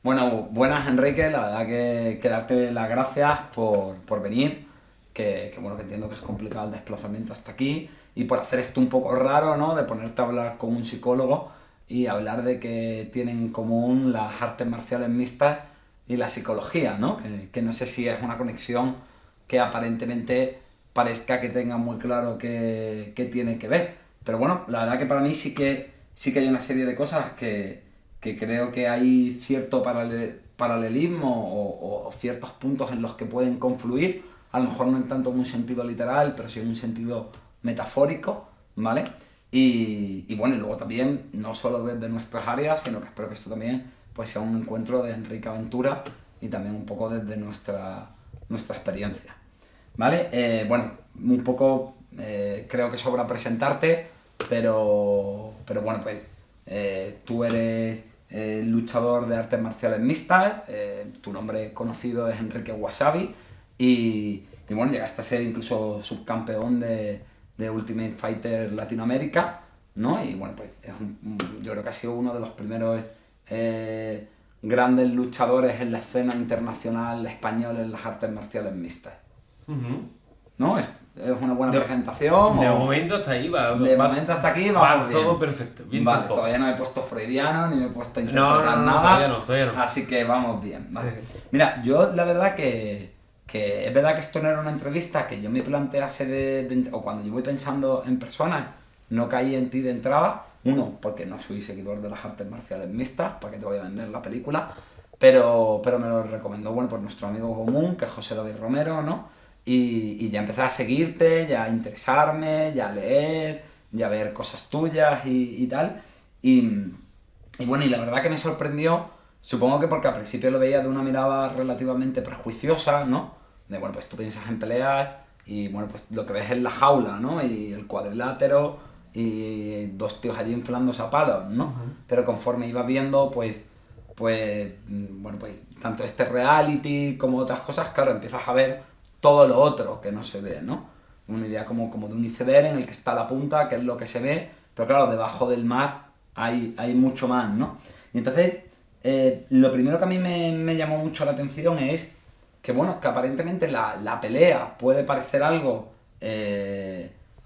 Bueno, buenas Enrique, la verdad que darte las gracias por venir, bueno, que entiendo que es complicado el desplazamiento hasta aquí y por hacer esto un poco raro, ¿no? De ponerte a hablar con un psicólogo y hablar de que tienen en común las artes marciales mixtas y la psicología, ¿no? Que no sé si es una conexión que aparentemente parezca que tenga muy claro que tiene que ver. Pero bueno, la verdad que para mí sí que hay una serie de cosas que creo que hay cierto paralelismo o ciertos puntos en los que pueden confluir, a lo mejor no en tanto en un sentido literal, pero sí en un sentido metafórico, ¿vale? Y bueno, y luego también, no solo desde nuestras áreas, sino que espero que esto también pues, sea un encuentro de Enrique Aventura y también un poco desde nuestra experiencia. ¿Vale? Bueno, un poco creo que sobra presentarte, pero bueno, pues tú eres luchador de artes marciales mixtas, tu nombre conocido es Enrique Wasabi y bueno, llegaste a ser incluso subcampeón de Ultimate Fighter Latinoamérica, ¿no? Y bueno, pues yo creo que ha sido uno de los primeros grandes luchadores en la escena internacional española en las artes marciales mixtas. Ujú. ¿No? ¿Es una buena De, presentación de o...? momento hasta ahí va, De va, momento hasta aquí va vamos todo bien. perfecto, viento en Vale, popa. todavía no me he puesto freudiano ni me he puesto a No, no, interpretar no, no, todavía nada, no, todavía no. así que vamos bien, ¿vale? Mira, yo la verdad que es verdad que esto no era una entrevista que yo me plantease o cuando yo voy pensando en personas, no caí en ti de entrada. Uno, porque no soy seguidor de las artes marciales mixtas, para que te voy a vender la película, pero me lo recomendó, bueno, por nuestro amigo común, que es José David Romero, ¿no? Y ya empecé a seguirte, ya a interesarme, ya a leer, ya a ver cosas tuyas y tal. Y, y bueno, y la verdad que me sorprendió, supongo que porque al principio lo veía de una mirada relativamente prejuiciosa, ¿no? De, bueno, pues tú piensas en peleas y, bueno, pues lo que ves es la jaula, ¿no? Y el cuadrilátero y dos tíos allí inflándose a palos, ¿no? Ujú. Pero conforme iba viendo, bueno, pues tanto este reality como otras cosas, claro, empiezas a ver todo lo otro que no se ve, ¿no? Una idea como de un iceberg en el que está la punta, que es lo que se ve, pero claro, debajo del mar hay mucho más, ¿no? Y entonces, lo primero que a mí me llamó mucho la atención es que, bueno, que aparentemente la pelea puede parecer algo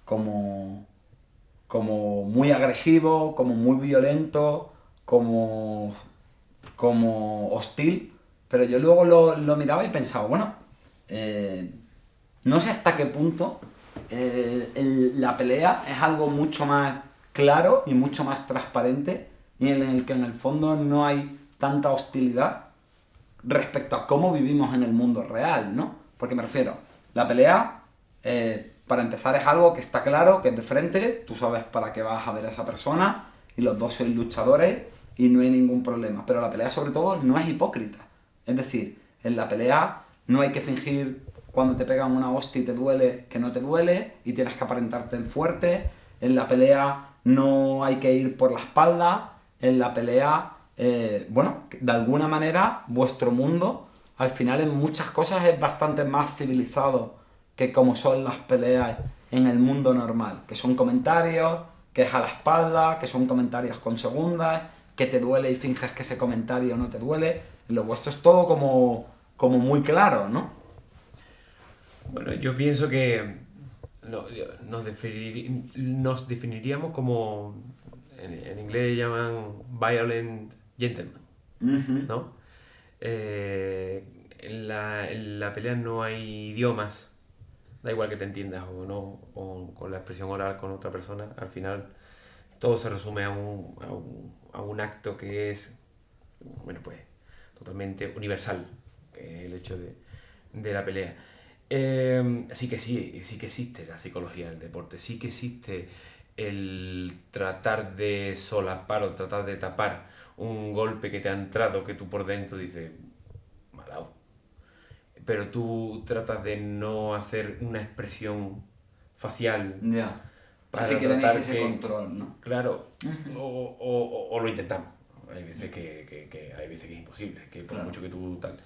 como, como muy agresivo, como muy violento, como hostil, pero yo luego lo miraba y pensaba, bueno, eh, no sé hasta qué punto la pelea es algo mucho más claro y mucho más transparente y en el que en el fondo no hay tanta hostilidad respecto a cómo vivimos en el mundo real, ¿no? Porque me refiero, la pelea, para empezar, es algo que está claro, que es de frente, tú sabes para qué vas a ver a esa persona y los dos sois luchadores y no hay ningún problema. Pero la pelea, sobre todo, no es hipócrita. Es decir, en la pelea no hay que fingir cuando te pegan una hostia y te duele que no te duele y tienes que aparentarte fuerte. En la pelea no hay que ir por la espalda. En la pelea, bueno, de alguna manera vuestro mundo al final en muchas cosas es bastante más civilizado que como son las peleas en el mundo normal, que son comentarios, que es a la espalda, que son comentarios con segundas, que te duele y finges que ese comentario no te duele. Lo vuestro es todo como muy claro, ¿no? Bueno, yo pienso que nos definiríamos como, en inglés llaman violent gentlemen, Ujú. ¿no? En la pelea no hay idiomas, da igual que te entiendas o no, o con la expresión oral con otra persona, al final todo se resume a un acto que es, bueno, pues totalmente universal, que es el hecho de la pelea. Sí que existe la psicología del deporte, sí que existe el tratar de solapar o tratar de tapar un golpe que te ha entrado que tú por dentro dices, me ha dado. Pero tú tratas de no hacer una expresión facial Ya. O sea, sí para que tenéis tratar ese que, control, ¿no? claro, Ujú. o lo intentamos. Hay veces que hay veces que es imposible, que por Claro. mucho que tú tal.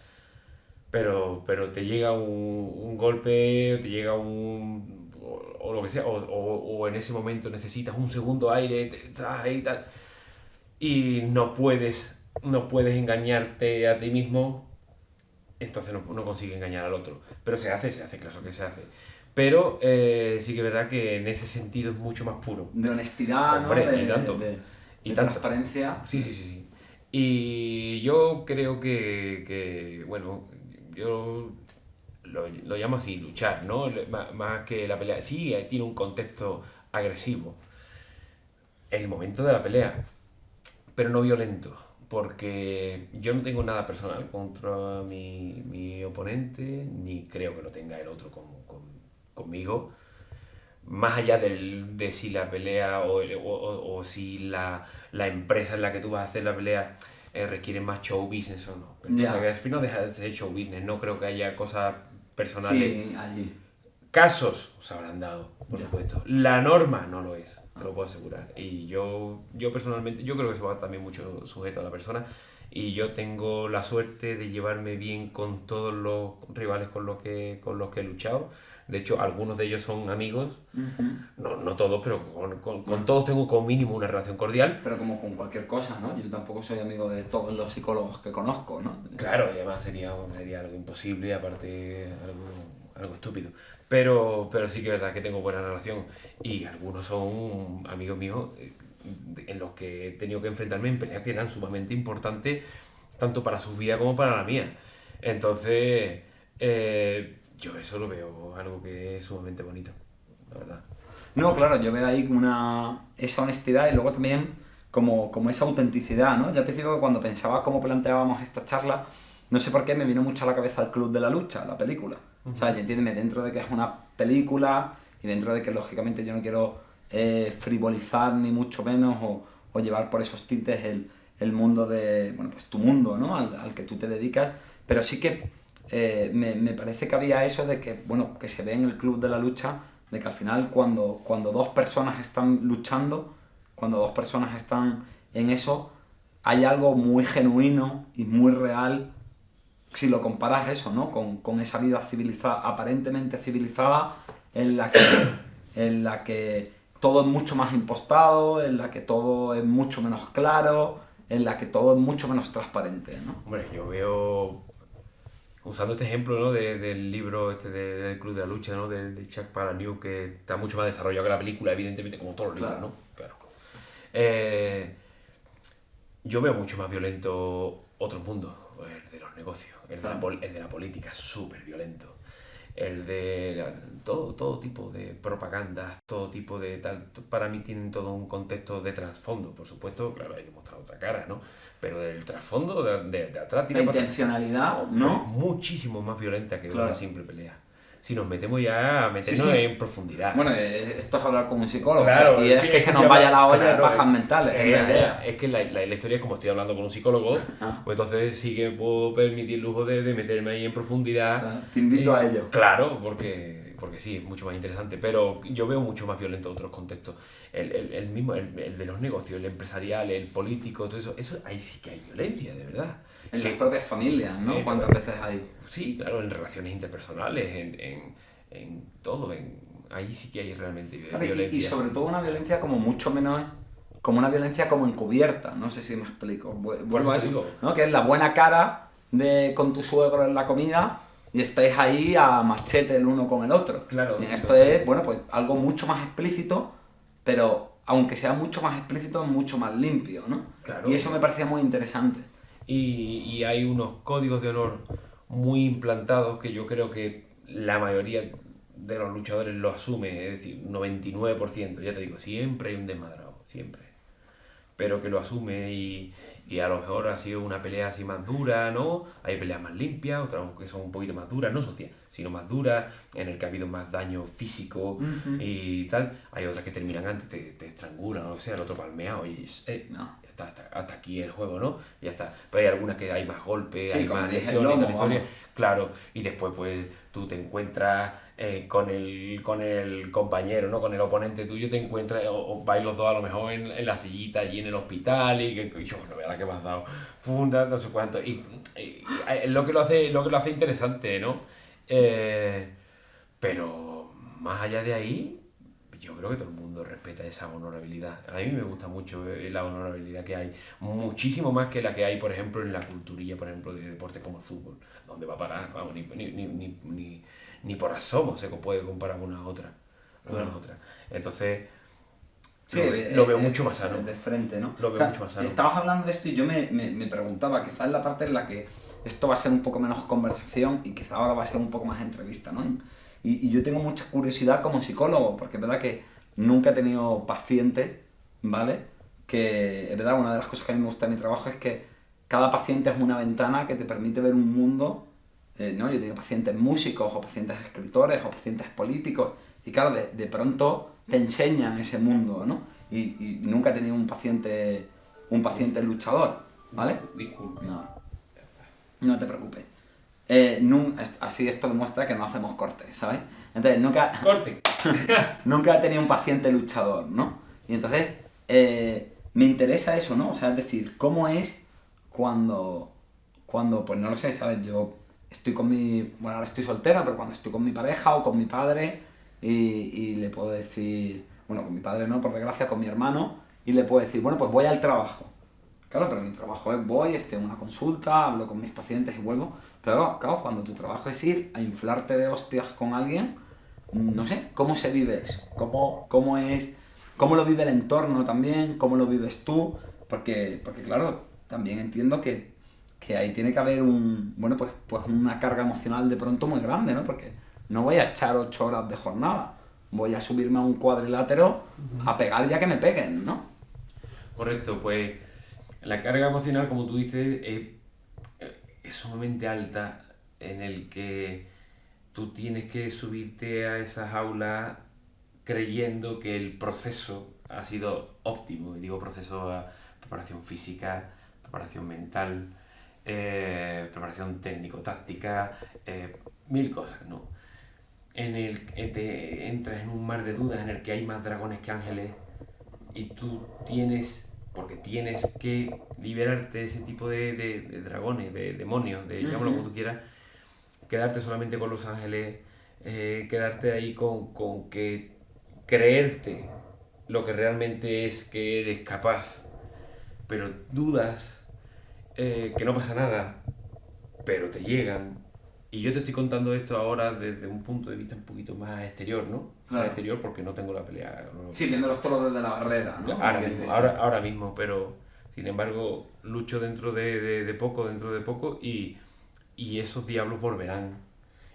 Pero te llega un golpe, te llega o lo que sea, o en ese momento necesitas un segundo aire, estás ahí y tal, y no puedes no puedes engañarte a ti mismo, entonces no consigues engañar al otro. Pero se hace, claro que se hace. Pero sí que es verdad que en ese sentido es mucho más puro. De honestidad, Hombre, ¿no? y tanto. De transparencia. Sí. Y yo creo bueno, yo lo llamo así, luchar, ¿no? Más que la pelea. Sí, tiene un contexto agresivo. El momento de la pelea, pero no violento. Porque yo no tengo nada personal contra mi oponente, ni creo que lo tenga el otro conmigo. Más allá de si la pelea o si la empresa en la que tú vas a hacer la pelea requiere más show business o no. Pero, o sea, que al final deja de ser show business, no creo que haya cosas personales. Sí, allí. Casos se habrán dado, por supuesto. La norma no lo es, te lo puedo asegurar. Y yo personalmente, yo creo que eso va también mucho sujeto a la persona. Y yo tengo la suerte de llevarme bien con todos los rivales con los que he luchado. De hecho, algunos de ellos son amigos. No todos, pero con todos tengo como mínimo una relación cordial. Pero como con cualquier cosa, ¿no? Yo tampoco soy amigo de todos los psicólogos que conozco, ¿no? Claro, y además sería algo imposible, aparte algo estúpido. Pero sí que es verdad que tengo buena relación. Y algunos son amigos míos en los que he tenido que enfrentarme en peleas que eran sumamente importantes, tanto para su vida como para la mía. Entonces, yo eso lo veo algo que es sumamente bonito, la verdad. No, claro, yo veo ahí esa honestidad y luego también como esa autenticidad, ¿no? Yo al principio cuando pensaba cómo planteábamos esta charla, no sé por qué me vino mucho a la cabeza el Club de la Lucha, la película. O sea, y entiéndeme, dentro de que es una película y dentro de que lógicamente yo no quiero frivolizar ni mucho menos o llevar por esos tintes el mundo de, bueno, pues tu mundo, ¿no? Al que tú te dedicas, pero sí que me parece que había eso de que, bueno, que se ve en el Club de la Lucha, de que al final cuando dos personas están luchando, cuando dos personas están en eso, hay algo muy genuino y muy real si lo comparas eso, ¿no? Con esa vida civilizada, aparentemente civilizada, en la que todo es mucho más impostado, en la que todo es mucho menos claro, en la que todo es mucho menos transparente, ¿no? Hombre, yo veo, usando este ejemplo, ¿no? Del libro del Club de la Lucha, ¿no? De Chuck Palahniuk, que está mucho más desarrollado que la película, evidentemente, como todos los libros, Claro. ¿no? Claro. Yo veo mucho más violento otros mundos, el de los negocios, el de la política, súper violento. El de todo tipo de propagandas, todo tipo de tal, para mí tienen todo un contexto de trasfondo, por supuesto, claro, hay que mostrar otra cara, ¿no? Pero del trasfondo, de atrás, La intencionalidad, ¿no? Muchísimo más violenta que Claro. una simple pelea. Si nos metemos ya a meternos Sí. en profundidad. Bueno, esto es hablar con un psicólogo. Claro, o sea, aquí es que se nos vaya la olla de pajas mentales, es la idea. Es que la historia es como estoy hablando con un psicólogo, pues entonces sí que puedo permitir el lujo de meterme ahí en profundidad. O sea, te invito a ello. Claro, porque sí, es mucho más interesante, pero yo veo mucho más violento otros contextos. El mismo, el de los negocios, el empresarial, el político, todo eso ahí sí que hay violencia, de verdad. En las propias familias, ¿no? ¿Cuántas veces hay? Sí, claro, en relaciones interpersonales, en todo, ahí sí que hay realmente Claro, violencia. y sobre todo una violencia como mucho menos, como una violencia como encubierta, no sé si me explico. Vuelvo a eso, ¿no? Que es la buena cara con tu suegro en la comida y estáis ahí a machete el uno con el otro. Claro. Y esto es, bueno, pues algo mucho más explícito, pero aunque sea mucho más explícito, es mucho más limpio, ¿no? Claro. Y eso me parecía muy interesante. Y hay unos códigos de honor muy implantados que yo creo que la mayoría de los luchadores lo asume, es decir, 99%, ya te digo, siempre hay un desmadrado, siempre. Pero que lo asume y a lo mejor ha sido una pelea así más dura, ¿no? Hay peleas más limpias, otras que son un poquito más duras, no socias, sino más duras, en el que ha habido más daño físico y tal. Hay otras que terminan antes, te estrangulan, o sea, el otro palmeado y No. hasta aquí el juego, ¿no? Ya está. Pero hay algunas que hay más golpes, Sí, hay como más dije, lesiones y lomo, tal historia. vamos. Claro, y después pues tú te encuentras con el compañero, ¿no? Con el oponente tuyo, te encuentras, o vais los dos a lo mejor en la sillita allí en el hospital y yo no vea la que me has dado, funda, no sé cuánto. Y es lo que lo hace interesante, ¿no? Pero más allá de ahí, yo creo que todo el mundo respeta esa honorabilidad. A mí me gusta mucho la honorabilidad que hay, muchísimo más que la que hay, por ejemplo, en la culturilla, por ejemplo, de deportes como el fútbol, donde va a parar, vamos, ni por asomo se puede comparar con una otra. Claro. Entonces, Sí, lo veo mucho más sano. de frente, ¿no? Lo veo mucho más sano. Estabas hablando de esto y yo me preguntaba, quizás en la parte en la que esto va a ser un poco menos conversación y quizás ahora va a ser un poco más entrevista, ¿no? Y yo tengo mucha curiosidad como psicólogo, porque es verdad que nunca he tenido pacientes, ¿vale? Que es verdad, una de las cosas que a mí me gusta de mi trabajo es que cada paciente es una ventana que te permite ver un mundo, ¿no? Yo tengo pacientes músicos o pacientes escritores o pacientes políticos y claro, de pronto te enseñan ese mundo, ¿no? Y nunca he tenido un paciente luchador, ¿vale? Disculpe. No te preocupes. Así esto demuestra que no hacemos cortes, ¿sabes? Entonces, ¡Corte! nunca he tenido un paciente luchador, ¿no? Y entonces, me interesa eso, ¿no? O sea, es decir, ¿cómo es cuando pues no lo sé, ¿sabes? Yo estoy bueno, ahora estoy soltera, pero cuando estoy con mi pareja o con mi padre y le puedo decir, bueno, con mi padre no, por desgracia, con mi hermano, y le puedo decir, bueno, pues voy al trabajo. Claro, pero mi trabajo es estoy en una consulta, hablo con mis pacientes y vuelvo. Pero claro, cuando tu trabajo es ir a inflarte de hostias con alguien, no sé, ¿cómo se vive eso? ¿Cómo lo vive el entorno también? ¿Cómo lo vives tú? Porque claro, también entiendo que ahí tiene que haber pues una carga emocional de pronto muy grande, ¿no? Porque no voy a echar 8 horas de jornada, voy a subirme a un cuadrilátero a pegar ya que me peguen, ¿no? Correcto, pues la carga emocional, como tú dices, es sumamente alta en el que tú tienes que subirte a esas aulas creyendo que el proceso ha sido óptimo. Y digo proceso a preparación física, preparación mental, preparación técnico-táctica, mil cosas, ¿no? En el que te entras en un mar de dudas en el que hay más dragones que ángeles y tú porque tienes que liberarte de ese tipo de dragones, de demonios, llámalo como tú quieras, quedarte solamente con los ángeles, quedarte ahí con que creerte lo que realmente es que eres capaz, pero dudas, que no pasa nada, pero te llegan. Y yo te estoy contando esto ahora desde un punto de vista un poquito más exterior, ¿no? Claro. Más exterior porque no tengo la pelea. Sí, viéndolos todos desde la barrera, ¿no? Ahora mismo, pero sin embargo lucho dentro de poco y esos diablos volverán.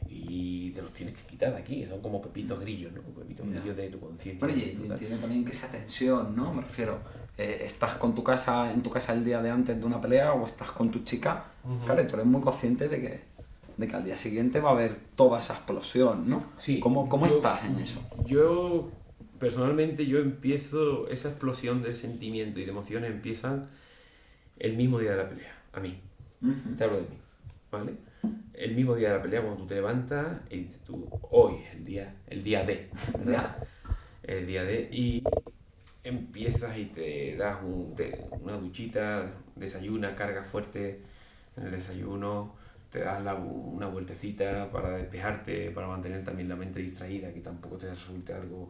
Y te los tienes que quitar de aquí, son como pepitos grillos, ¿no? Pepitos grillos de tu conciencia. Bueno, y entiendo también que esa tensión, ¿no? Me refiero, estás en tu casa el día de antes de una pelea o estás con tu chica, claro, y tú eres muy consciente de que al día siguiente va a haber toda esa explosión, ¿no? Sí. ¿Cómo estás en eso? Yo, personalmente, empiezo, esa explosión de sentimientos y de emociones empiezan el mismo día de la pelea, a mí. Te hablo de mí, ¿vale? El mismo día de la pelea, cuando tú te levantas y dices tú, hoy, el día D, ¿verdad? El día D, y empiezas y te das una duchita, desayunas, cargas fuerte en el desayuno, te das una vueltecita para despejarte, para mantener también la mente distraída, que tampoco te resulte algo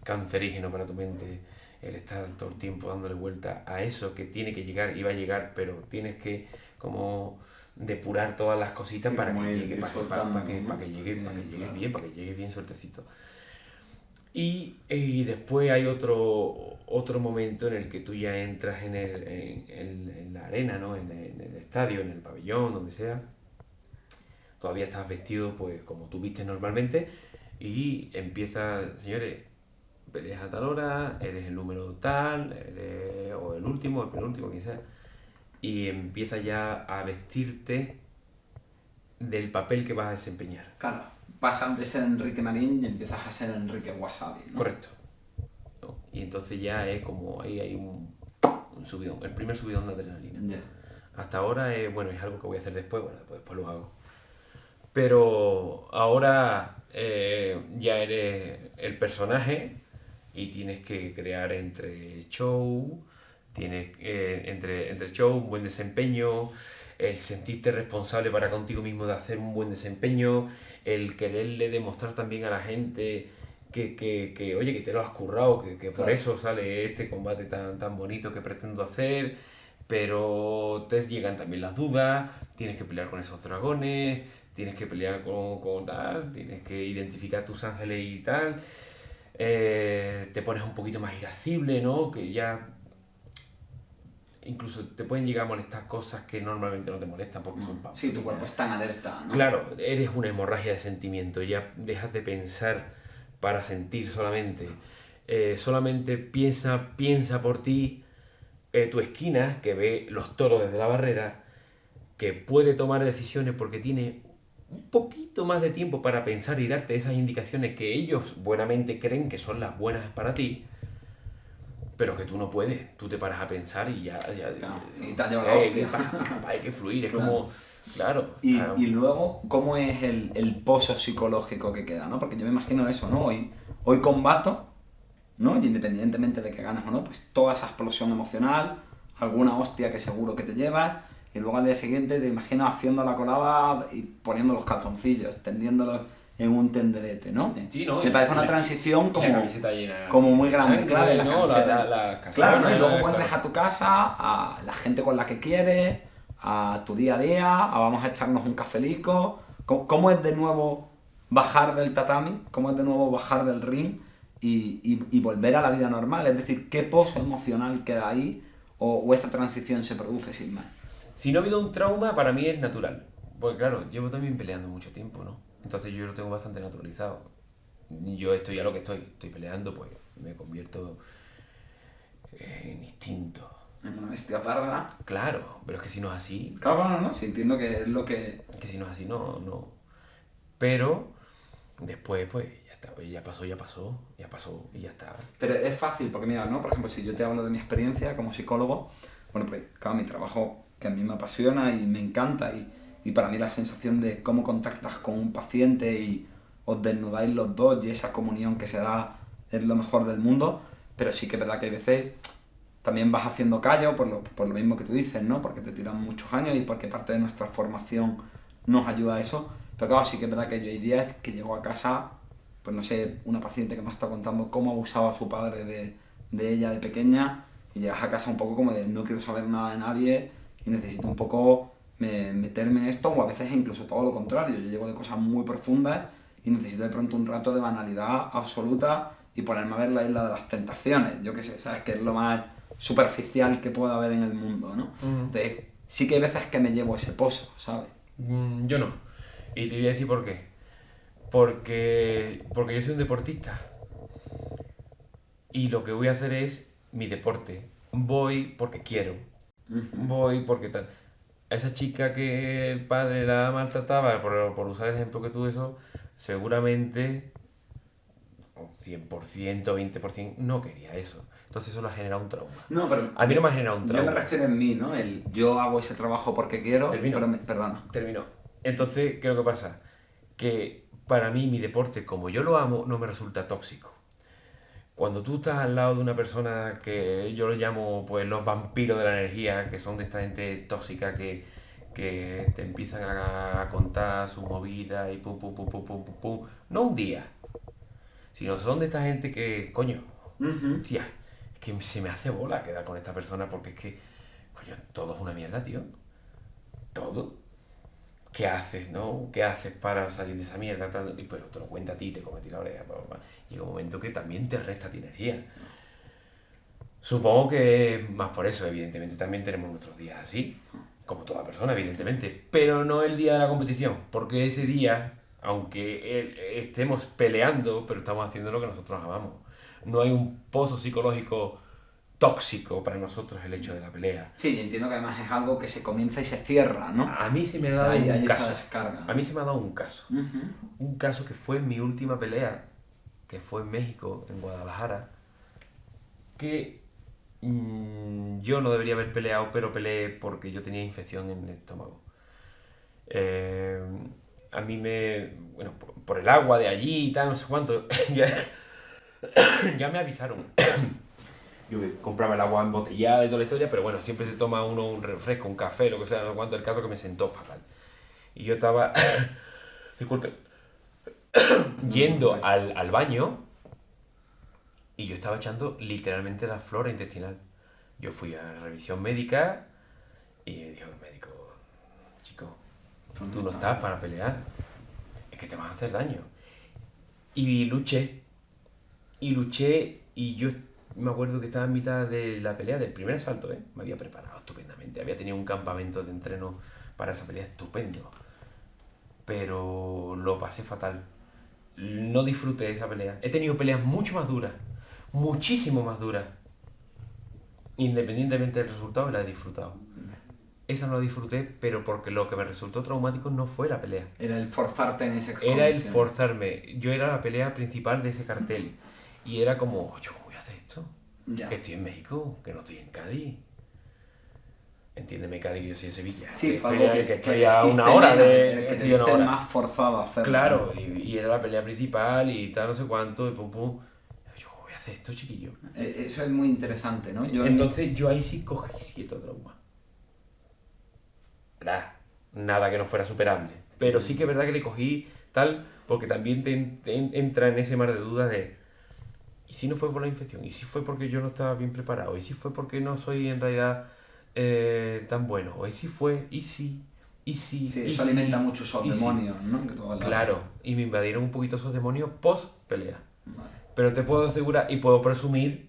cancerígeno para tu mente, el estar todo el tiempo dándole vuelta a eso que tiene que llegar y va a llegar, pero tienes que como depurar todas las cositas para que llegue, para que llegue bien, para que llegue bien suertecito. Y después hay otro momento en el que tú ya entras en la arena, ¿no? En el estadio, en el pabellón, donde sea. Todavía estás vestido pues como tú vistes normalmente y empiezas, señores, peleas a tal hora, eres el número tal, o el último, el penúltimo, quien sea, y empiezas ya a vestirte del papel que vas a desempeñar. Claro, pasas de ser Enrique Marín y empiezas a ser Enrique Wasabi, ¿no? Correcto. ¿No? Y entonces ya es como ahí hay un subidón, el primer subidón de adrenalina. Yeah. Hasta ahora es algo que voy a hacer después, bueno, después lo hago. Pero ahora ya eres el personaje y tienes que crear entre show, entre show, un buen desempeño, el sentirte responsable para contigo mismo de hacer un buen desempeño, el quererle demostrar también a la gente oye, que te lo has currado, que por Claro. eso sale este combate tan bonito que pretendo hacer, pero te llegan también las dudas, tienes que pelear con esos dragones, tienes que pelear con tal, tienes que identificar tus ángeles y tal, te pones un poquito más irascible, ¿no? Que ya incluso te pueden llegar a molestar cosas que normalmente no te molestan porque son Sí, tu cuerpo pamplinas. está en alerta, ¿no? Claro, eres una hemorragia de sentimiento, ya dejas de pensar para sentir solamente. Solamente piensa por ti, tu esquina, que ve los toros desde la barrera, que puede tomar decisiones porque tiene un poquito más de tiempo para pensar y darte esas indicaciones que ellos buenamente creen que son las buenas para ti, pero que tú no puedes. Tú te paras a pensar y Claro, y te ha llevado la hostia. hay que fluir, es Claro. como, claro. Y luego, ¿cómo es el pozo psicológico que queda, ¿no? Porque yo me imagino eso, ¿no? Hoy combato, ¿no? Y independientemente de que ganes o no, pues toda esa explosión emocional, alguna hostia que seguro que te llevas, y luego al día siguiente te imagino haciendo la colada y poniendo los calzoncillos, tendiéndolos en un tenderete, ¿no? Sí, ¿no? Me parece una transición y la camiseta llena como muy de grande, sangre, claro, de la ¿no? camiseta. La Claro, ¿no? Y luego casana, vuelves claro. a tu casa, a la gente con la que quieres, a tu día a día, a vamos a echarnos un cafelico. ¿Cómo es de nuevo bajar del tatami? ¿Cómo es de nuevo bajar del ring y volver a la vida normal? Es decir, ¿qué pozo emocional queda ahí o esa transición se produce sin más? Si no ha habido un trauma, para mí es natural. Porque claro, llevo también peleando mucho tiempo, ¿no? Entonces yo lo tengo bastante naturalizado. Yo estoy a lo que estoy peleando, pues me convierto en instinto. En una bestia parda. Claro, pero es que si no es así, Claro, no, no, sí, entiendo que es lo que... es que si no es así, no. Pero después, pues ya está, pues, ya pasó y ya está. Pero es fácil, porque mira, ¿no? Por ejemplo, si yo te hablo de mi experiencia como psicólogo, bueno, pues claro, mi trabajo que a mí me apasiona y me encanta y para mí la sensación de cómo contactas con un paciente y os desnudáis los dos y esa comunión que se da es lo mejor del mundo, pero sí que es verdad que hay veces también vas haciendo callo por lo mismo que tú dices, ¿no? Porque te tiran muchos años y porque parte de nuestra formación nos ayuda a eso, pero claro, sí que es verdad que yo hay días que llego a casa, pues no sé, una paciente que me está contando cómo abusaba su padre de ella de pequeña y llegas a casa un poco como de no quiero saber nada de nadie y necesito un poco meterme en esto o a veces incluso todo lo contrario, yo llego de cosas muy profundas y necesito de pronto un rato de banalidad absoluta y ponerme a ver la isla de las tentaciones, yo qué sé, ¿sabes? Que es lo más superficial que pueda haber en el mundo, ¿no? Entonces sí que hay veces que me llevo ese pozo, ¿sabes? Yo no. Y te voy a decir por qué. Porque yo soy un deportista. Y lo que voy a hacer es mi deporte. Voy porque quiero. Voy porque tal. A esa chica que el padre la maltrataba, por usar el ejemplo que tú eso, seguramente un 100%, 20% no quería eso. Entonces eso le ha generado un trauma. No, pero A mí no me ha generado un yo me trauma. refiero en mí, ¿no? Yo hago ese trabajo porque quiero, Termino. pero perdona. Terminó. Entonces, ¿qué es lo que pasa? Que para mí mi deporte, como yo lo amo, no me resulta tóxico. Cuando tú estás al lado de una persona que yo lo llamo pues los vampiros de la energía, que son de esta gente tóxica que te empiezan a contar su movida y pum, pum, pum, pum, pum, pum, pum. No un día, sino son de esta gente que, coño, tía, es que se me hace bola quedar con esta persona porque es que, coño, todo es una mierda, tío. Todo. ¿Qué haces, no? ¿Qué haces para salir de esa mierda? Pero te lo cuenta a ti, te come a ti la oreja. Llega un momento que también te resta tu energía. Supongo que es más por eso, evidentemente también tenemos nuestros días así, como toda persona, evidentemente, pero no el día de la competición, porque ese día, aunque estemos peleando, pero estamos haciendo lo que nosotros amamos. No hay un pozo psicológico tóxico para nosotros el hecho de la pelea. Sí, y entiendo que además es algo que se comienza y se cierra, ¿no? A mí se me ha dado Hay un esa caso. descarga. A mí se me ha dado un caso. Un caso que fue en mi última pelea, que fue en México, en Guadalajara, que yo no debería haber peleado, pero peleé porque yo tenía infección en el estómago. A mí bueno, por el agua de allí y tal, no sé cuánto, ya me avisaron. Yo compraba el agua embotellada y toda la historia, pero bueno, siempre se toma uno un refresco, un café, lo que sea, no sé cuánto, el caso que me sentó fatal. Y yo estaba, disculpe, yendo al baño y yo estaba echando literalmente la flora intestinal. Yo fui a la revisión médica y dijo el médico, chico, tú no estás para pelear, es que te vas a hacer daño. Y luché, y yo me acuerdo que estaba en mitad de la pelea, del primer asalto, me había preparado estupendamente, había tenido un campamento de entreno para esa pelea estupendo, pero lo pasé fatal. No disfruté esa pelea. He tenido peleas mucho más duras, muchísimo más duras. Independientemente del resultado, la he disfrutado. Esa no la disfruté, pero porque lo que me resultó traumático no fue la pelea. Era el forzarte en ese Era el forzarme. Yo era la pelea principal de ese cartel. Y era como, yo, ¿cómo voy a hacer esto? Ya. Que estoy en México, que no estoy en Cádiz. Entiéndeme, Cádiz, que yo soy de Sevilla. Sí, que estoy a una hora de... Que te estés más forzado a hacerlo. Claro, y era la pelea principal y tal, no sé cuánto, y pum pum. Yo, ¿cómo voy a hacer esto, chiquillo? Eso es muy interesante, ¿no? Entonces yo ahí sí cogí cierto trauma. Nada que no fuera superable. Pero sí que es verdad que le cogí tal, porque también te entra en ese mar de dudas de... ¿Y si no fue por la infección? ¿Y si fue porque yo no estaba bien preparado? ¿Y si fue porque no soy en realidad tan bueno? ¿O y si fue? ¿Y si? ¿Y si? Sí, ¿Y eso si? alimenta mucho esos ¿Y si? demonios, ¿no? Que tú hablabas. Claro, y me invadieron un poquito esos demonios post pelea. Vale. Pero te puedo asegurar y puedo presumir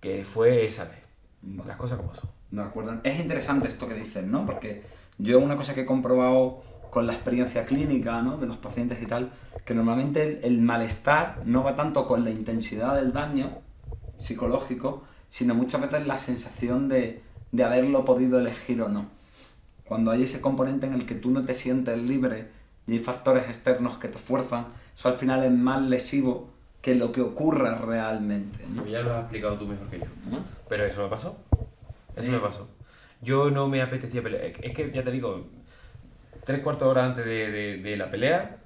que fue esa vez. Vale. Las cosas como son. De acuerdo. Es interesante esto que dices, ¿no? Porque yo una cosa que he comprobado con la experiencia clínica, ¿no? De los pacientes y tal, que normalmente el malestar no va tanto con la intensidad del daño psicológico, sino muchas veces la sensación de haberlo podido elegir o no. Cuando hay ese componente en el que tú no te sientes libre y hay factores externos que te fuerzan, eso al final es más lesivo que lo que ocurra realmente, ¿no? Ya lo has explicado tú mejor que yo. ¿No? Pero eso me pasó. Eso me pasó. Yo no me apetecía pelear. Es que ya te digo, 3/4 hora antes de la pelea,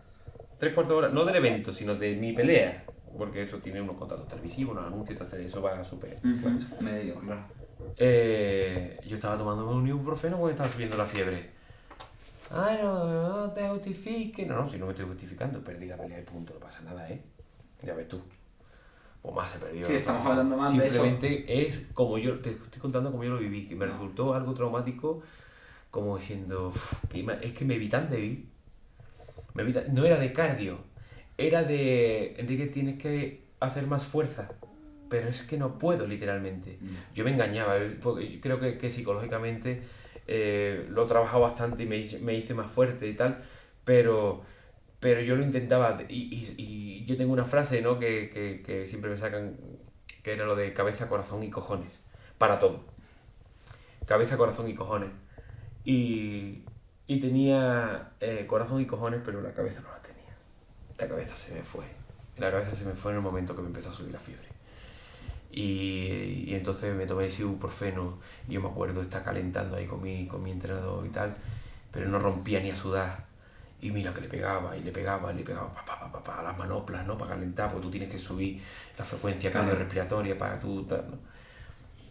3/4 hora, no del evento, sino de mi pelea, porque eso tiene unos contratos televisivos, unos anuncios, entonces eso va súper. Medio, claro. Yo estaba tomando un ibuprofeno porque estaba subiendo la fiebre. Ay, no te justifiques. No, si no me estoy justificando, perdí la pelea y punto, no pasa nada, Ya ves tú. O más he perdido. Sí, estamos hablando más de eso. Simplemente es como yo, te estoy contando cómo yo lo viví, que me resultó algo traumático, como diciendo, es que me vi tan débil. No era de cardio, era de, Enrique, tienes que hacer más fuerza. Pero es que no puedo, literalmente. Yo me engañaba, porque yo creo que psicológicamente lo he trabajado bastante y me hice más fuerte y tal, pero yo lo intentaba. Y yo tengo una frase, ¿no? que siempre me sacan, que era lo de cabeza, corazón y cojones. Para todo. Cabeza, corazón y cojones. Y tenía corazón y cojones, pero la cabeza no la tenía. La cabeza se me fue. La cabeza se me fue en el momento que me empezó a subir la fiebre. Y entonces me tomé ese ibuprofeno y yo me acuerdo de estar calentando ahí con mi entrenador y tal, pero no rompía ni a sudar. Y mira que le pegaba a las manoplas, ¿no? Para calentar, porque tú tienes que subir la frecuencia cardiorrespiratoria para tú, tal, ¿no?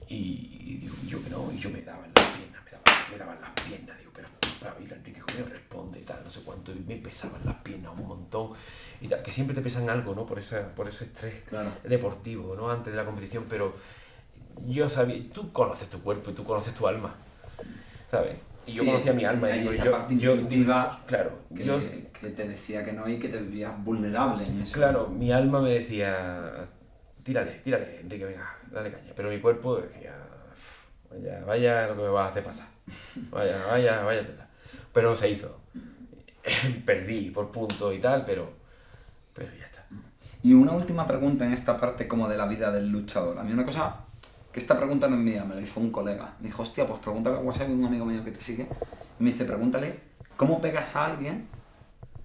Y digo, yo que no, y yo me daba en las piernas, me daban las piernas, digo, pero y la Enrique Junior responde y tal, no sé cuánto, y me pesaban las piernas un montón y tal, que siempre te pesan algo, ¿no? Por ese estrés deportivo, ¿no? Antes de la competición, pero yo sabía, tú conoces tu cuerpo y tú conoces tu alma, ¿sabes? Y yo conocía mi alma y digo, esa parte intuitiva claro, que te decía que no y que te vivías vulnerable en eso. Claro, mi alma me decía, tírale, Enrique, venga, dale caña, pero mi cuerpo decía, vaya lo que me vas a hacer pasar, vaya tela. Pero se hizo. Perdí por punto y tal, pero ya está. Y una última pregunta en esta parte como de la vida del luchador. A mí una cosa, que esta pregunta no es mía, me la hizo un colega. Me dijo, hostia, pues pregúntale a WhatsApp, un amigo mío que te sigue. Y me dice, pregúntale, ¿cómo pegas a alguien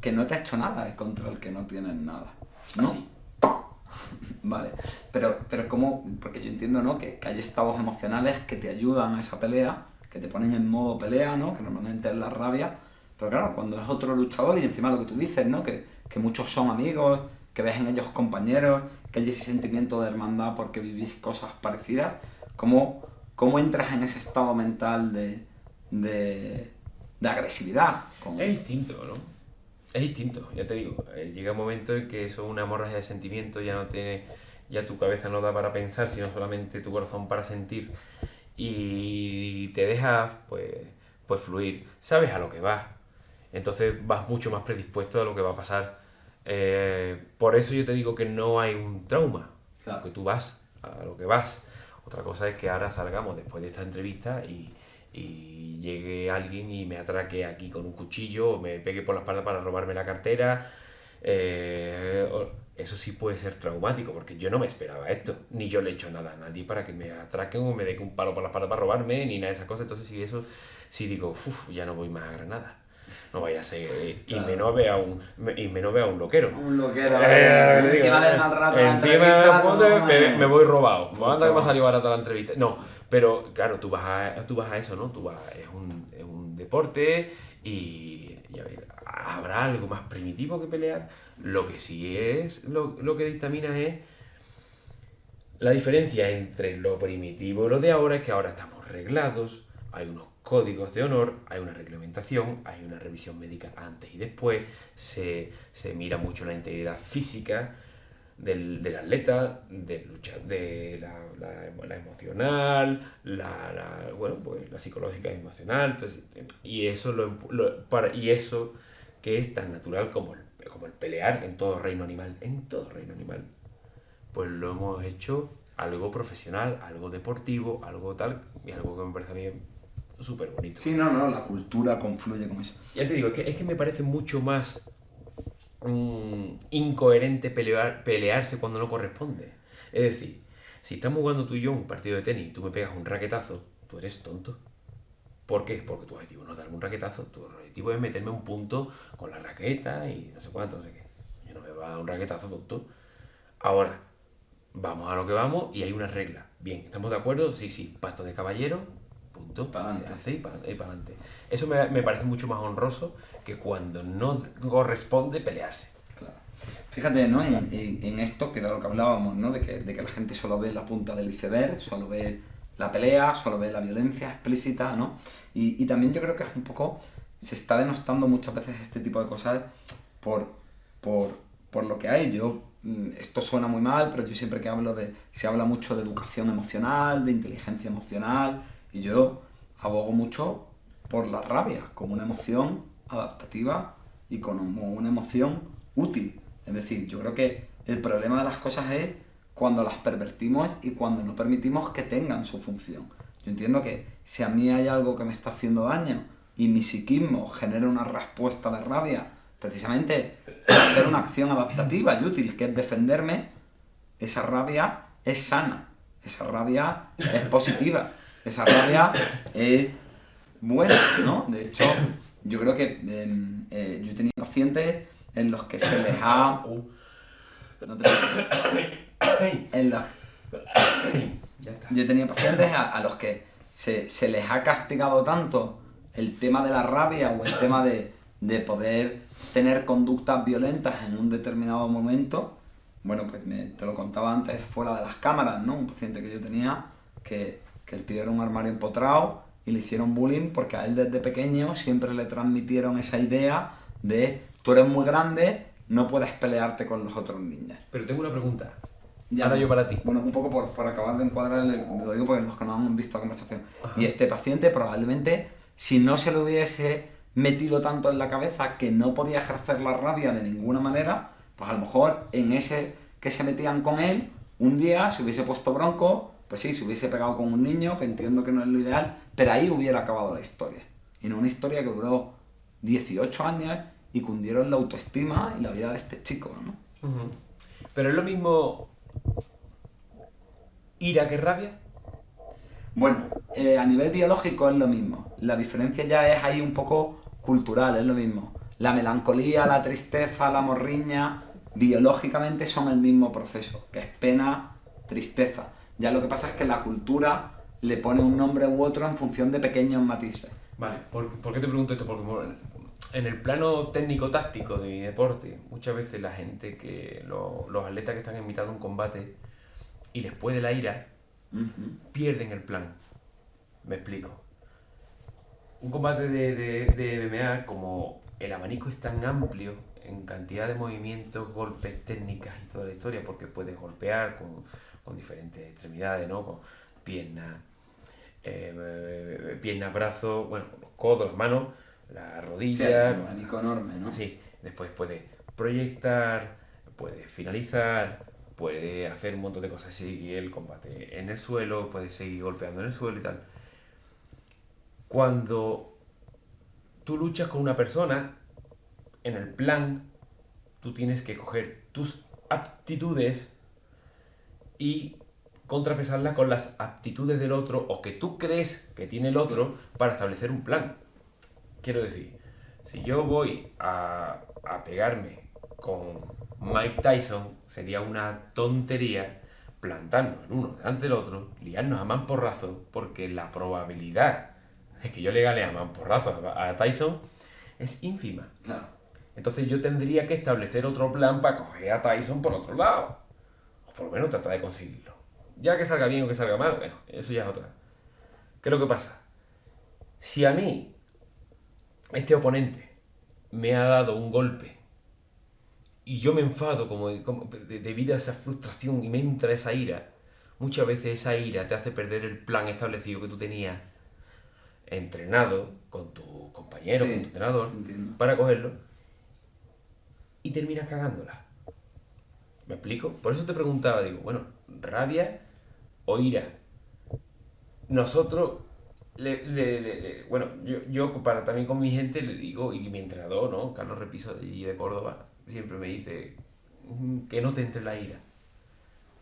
que no te ha hecho nada y contra el que no tienes nada? ¿No? ¿Sí? Vale, pero ¿cómo? Porque yo entiendo, ¿no? Que hay estados emocionales que te ayudan a esa pelea, que te ponen en modo pelea, ¿no? Que normalmente es la rabia, pero claro, cuando es otro luchador y encima lo que tú dices, ¿no? Que muchos son amigos, que ves en ellos compañeros, que hay ese sentimiento de hermandad porque vivís cosas parecidas, ¿cómo entras en ese estado mental de agresividad? Es distinto, ¿no? Es distinto, ya te digo. Llega un momento en que eso es una hemorragia de sentimientos, ya no tiene ya tu cabeza no da para pensar, sino solamente tu corazón para sentir, y te dejas pues fluir, sabes a lo que vas, entonces vas mucho más predispuesto a lo que va a pasar. Por eso yo te digo que no hay un trauma, Claro. que tú vas a lo que vas. Otra cosa es que ahora salgamos después de esta entrevista y llegue alguien y me atraque aquí con un cuchillo o me pegue por la espalda para robarme la cartera. Eso sí puede ser traumático, porque yo no me esperaba esto, ni yo le he hecho nada a nadie para que me atraquen o me den un palo por la espalda para robarme, ni nada de esas cosas. Entonces sí digo, uff, ya no voy más a Granada. No vaya a ser. Claro. Y menos vea un loquero. Un loquero. Encima del mal rato. Encima me voy robado. Justo. Anda que me ha salido barata la entrevista. No, pero claro, tú vas a eso, ¿no? Es un deporte y a ver, habrá algo más primitivo que pelear. Lo que sí es, lo que dictamina es la diferencia entre lo primitivo y lo de ahora, es que ahora estamos reglados, hay unos códigos de honor, hay una reglamentación, hay una revisión médica antes y después, se mira mucho la integridad física del atleta, de la emocional, bueno, pues la psicológica y emocional, entonces, y eso y eso que es tan natural como el pelear en todo reino animal, pues lo hemos hecho algo profesional, algo deportivo, algo tal, y algo que me parece a mí súper bonito. Sí, no, la cultura confluye con eso. Ya te digo, es que me parece mucho más incoherente pelearse cuando no corresponde. Es decir, si estamos jugando tú y yo un partido de tenis y tú me pegas un raquetazo, tú eres tonto. ¿Por qué? Porque tu objetivo no es darme un raquetazo, tu objetivo es meterme un punto con la raqueta y no sé cuánto, no sé qué. Yo no me va a dar un raquetazo, tonto. Ahora, vamos a lo que vamos y hay una regla. Bien, ¿estamos de acuerdo? Sí, pacto de caballero, punto, Pa'lante. se hace y para adelante. Eso me parece mucho más honroso que cuando no corresponde pelearse. Claro. Fíjate, ¿no? En esto, que era lo que hablábamos, ¿no? De que la gente solo ve la punta del iceberg, solo ve la pelea, solo ve la violencia explícita, ¿no? Y también yo creo que es un poco, se está denostando muchas veces este tipo de cosas por lo que hay. Esto suena muy mal, pero yo siempre que hablo se habla mucho de educación emocional, de inteligencia emocional, y yo abogo mucho por la rabia como una emoción adaptativa y como una emoción útil. Es decir, yo creo que el problema de las cosas es cuando las pervertimos y cuando no permitimos que tengan su función. Yo entiendo que si a mí hay algo que me está haciendo daño y mi psiquismo genera una respuesta de rabia, precisamente hacer una acción adaptativa y útil, que es defenderme, esa rabia es sana, esa rabia es positiva, esa rabia es buena, ¿no? De hecho, yo creo que yo he tenido pacientes en los que se les ha... No te en los, yo he tenido pacientes a los que se les ha castigado tanto el tema de la rabia o el tema de poder tener conductas violentas en un determinado momento. Bueno, pues te lo contaba antes fuera de las cámaras, ¿no? Un paciente que yo tenía que el tío era un armario empotrado y le hicieron bullying porque a él desde pequeño siempre le transmitieron esa idea de tú eres muy grande, no puedes pelearte con los otros niños. Pero tengo una pregunta. Ya, ahora yo para ti. Bueno, un poco por acabar de encuadrar, lo digo porque los que no han visto la conversación. Ajá. Y este paciente probablemente, si no se lo hubiese metido tanto en la cabeza que no podía ejercer la rabia de ninguna manera, pues a lo mejor en ese que se metían con él, un día se hubiese puesto bronco, pues sí, se hubiese pegado con un niño, que entiendo que no es lo ideal, pero ahí hubiera acabado la historia. Y no una historia que duró 18 años y cundieron la autoestima y la vida de este chico, ¿no? Uh-huh. Pero es lo mismo ira que rabia. Bueno, a nivel biológico es lo mismo. La diferencia ya es ahí un poco cultural, es lo mismo. La melancolía, la tristeza, la morriña, biológicamente son el mismo proceso, que es pena, tristeza. Ya lo que pasa es que la cultura le pone un nombre u otro en función de pequeños matices. Vale, ¿por qué te pregunto esto? Porque en el plano técnico-táctico de mi deporte, muchas veces la gente los atletas que están en mitad de un combate y les puede la ira, pierden el plan. Me explico. Un combate de MMA, como el abanico es tan amplio en cantidad de movimientos, golpes, técnicas y toda la historia, porque puedes golpear con diferentes extremidades, ¿no? Con piernas, brazos, bueno, los codos, las manos, las Sí, rodillas. un abanico enorme, ¿no? Sí, después puedes proyectar, puedes finalizar, puedes hacer un montón de cosas, seguir el combate en el suelo, puedes seguir golpeando en el suelo y tal. Cuando tú luchas con una persona, en el plan, tú tienes que coger tus aptitudes y contrapesarlas con las aptitudes del otro o que tú crees que tiene el otro para establecer un plan. Quiero decir, si yo voy a pegarme con Mike Tyson, sería una tontería plantarnos el uno delante del otro, liarnos a mamporrazo, porque la probabilidad de que yo le gane a mamporrazo a Tyson es ínfima. Claro. Entonces yo tendría que establecer otro plan para coger a Tyson por otro lado. O por lo menos tratar de conseguirlo. Ya que salga bien o que salga mal, bueno, eso ya es otra. ¿Qué es lo que pasa? Si a mí este oponente me ha dado un golpe y yo me enfado debido a esa frustración y me entra esa ira, muchas veces esa ira te hace perder el plan establecido que tú tenías entrenado con tu compañero, Sí, con tu entrenador, entiendo. para cogerlo y terminas cagándola. ¿Me explico? Por eso te preguntaba, digo, bueno, rabia o ira. Nosotros, bueno, yo para también con mi gente le digo, y mi entrenador, ¿no? Carlos Repiso de Córdoba, siempre me dice que no te entre la ira.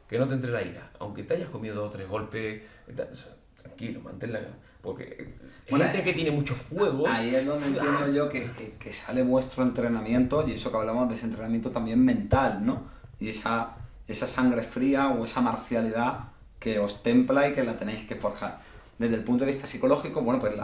Que no te entre la ira. Aunque te hayas comido 2 o 3 golpes, o sea, tranquilo, manténla. Porque Bueno, gente que tiene mucho fuego. Ahí es donde entiendo yo que sale vuestro entrenamiento, y eso que hablamos de ese entrenamiento también mental, ¿no? Y esa sangre fría o esa marcialidad que os templa y que la tenéis que forjar. Desde el punto de vista psicológico, bueno, pues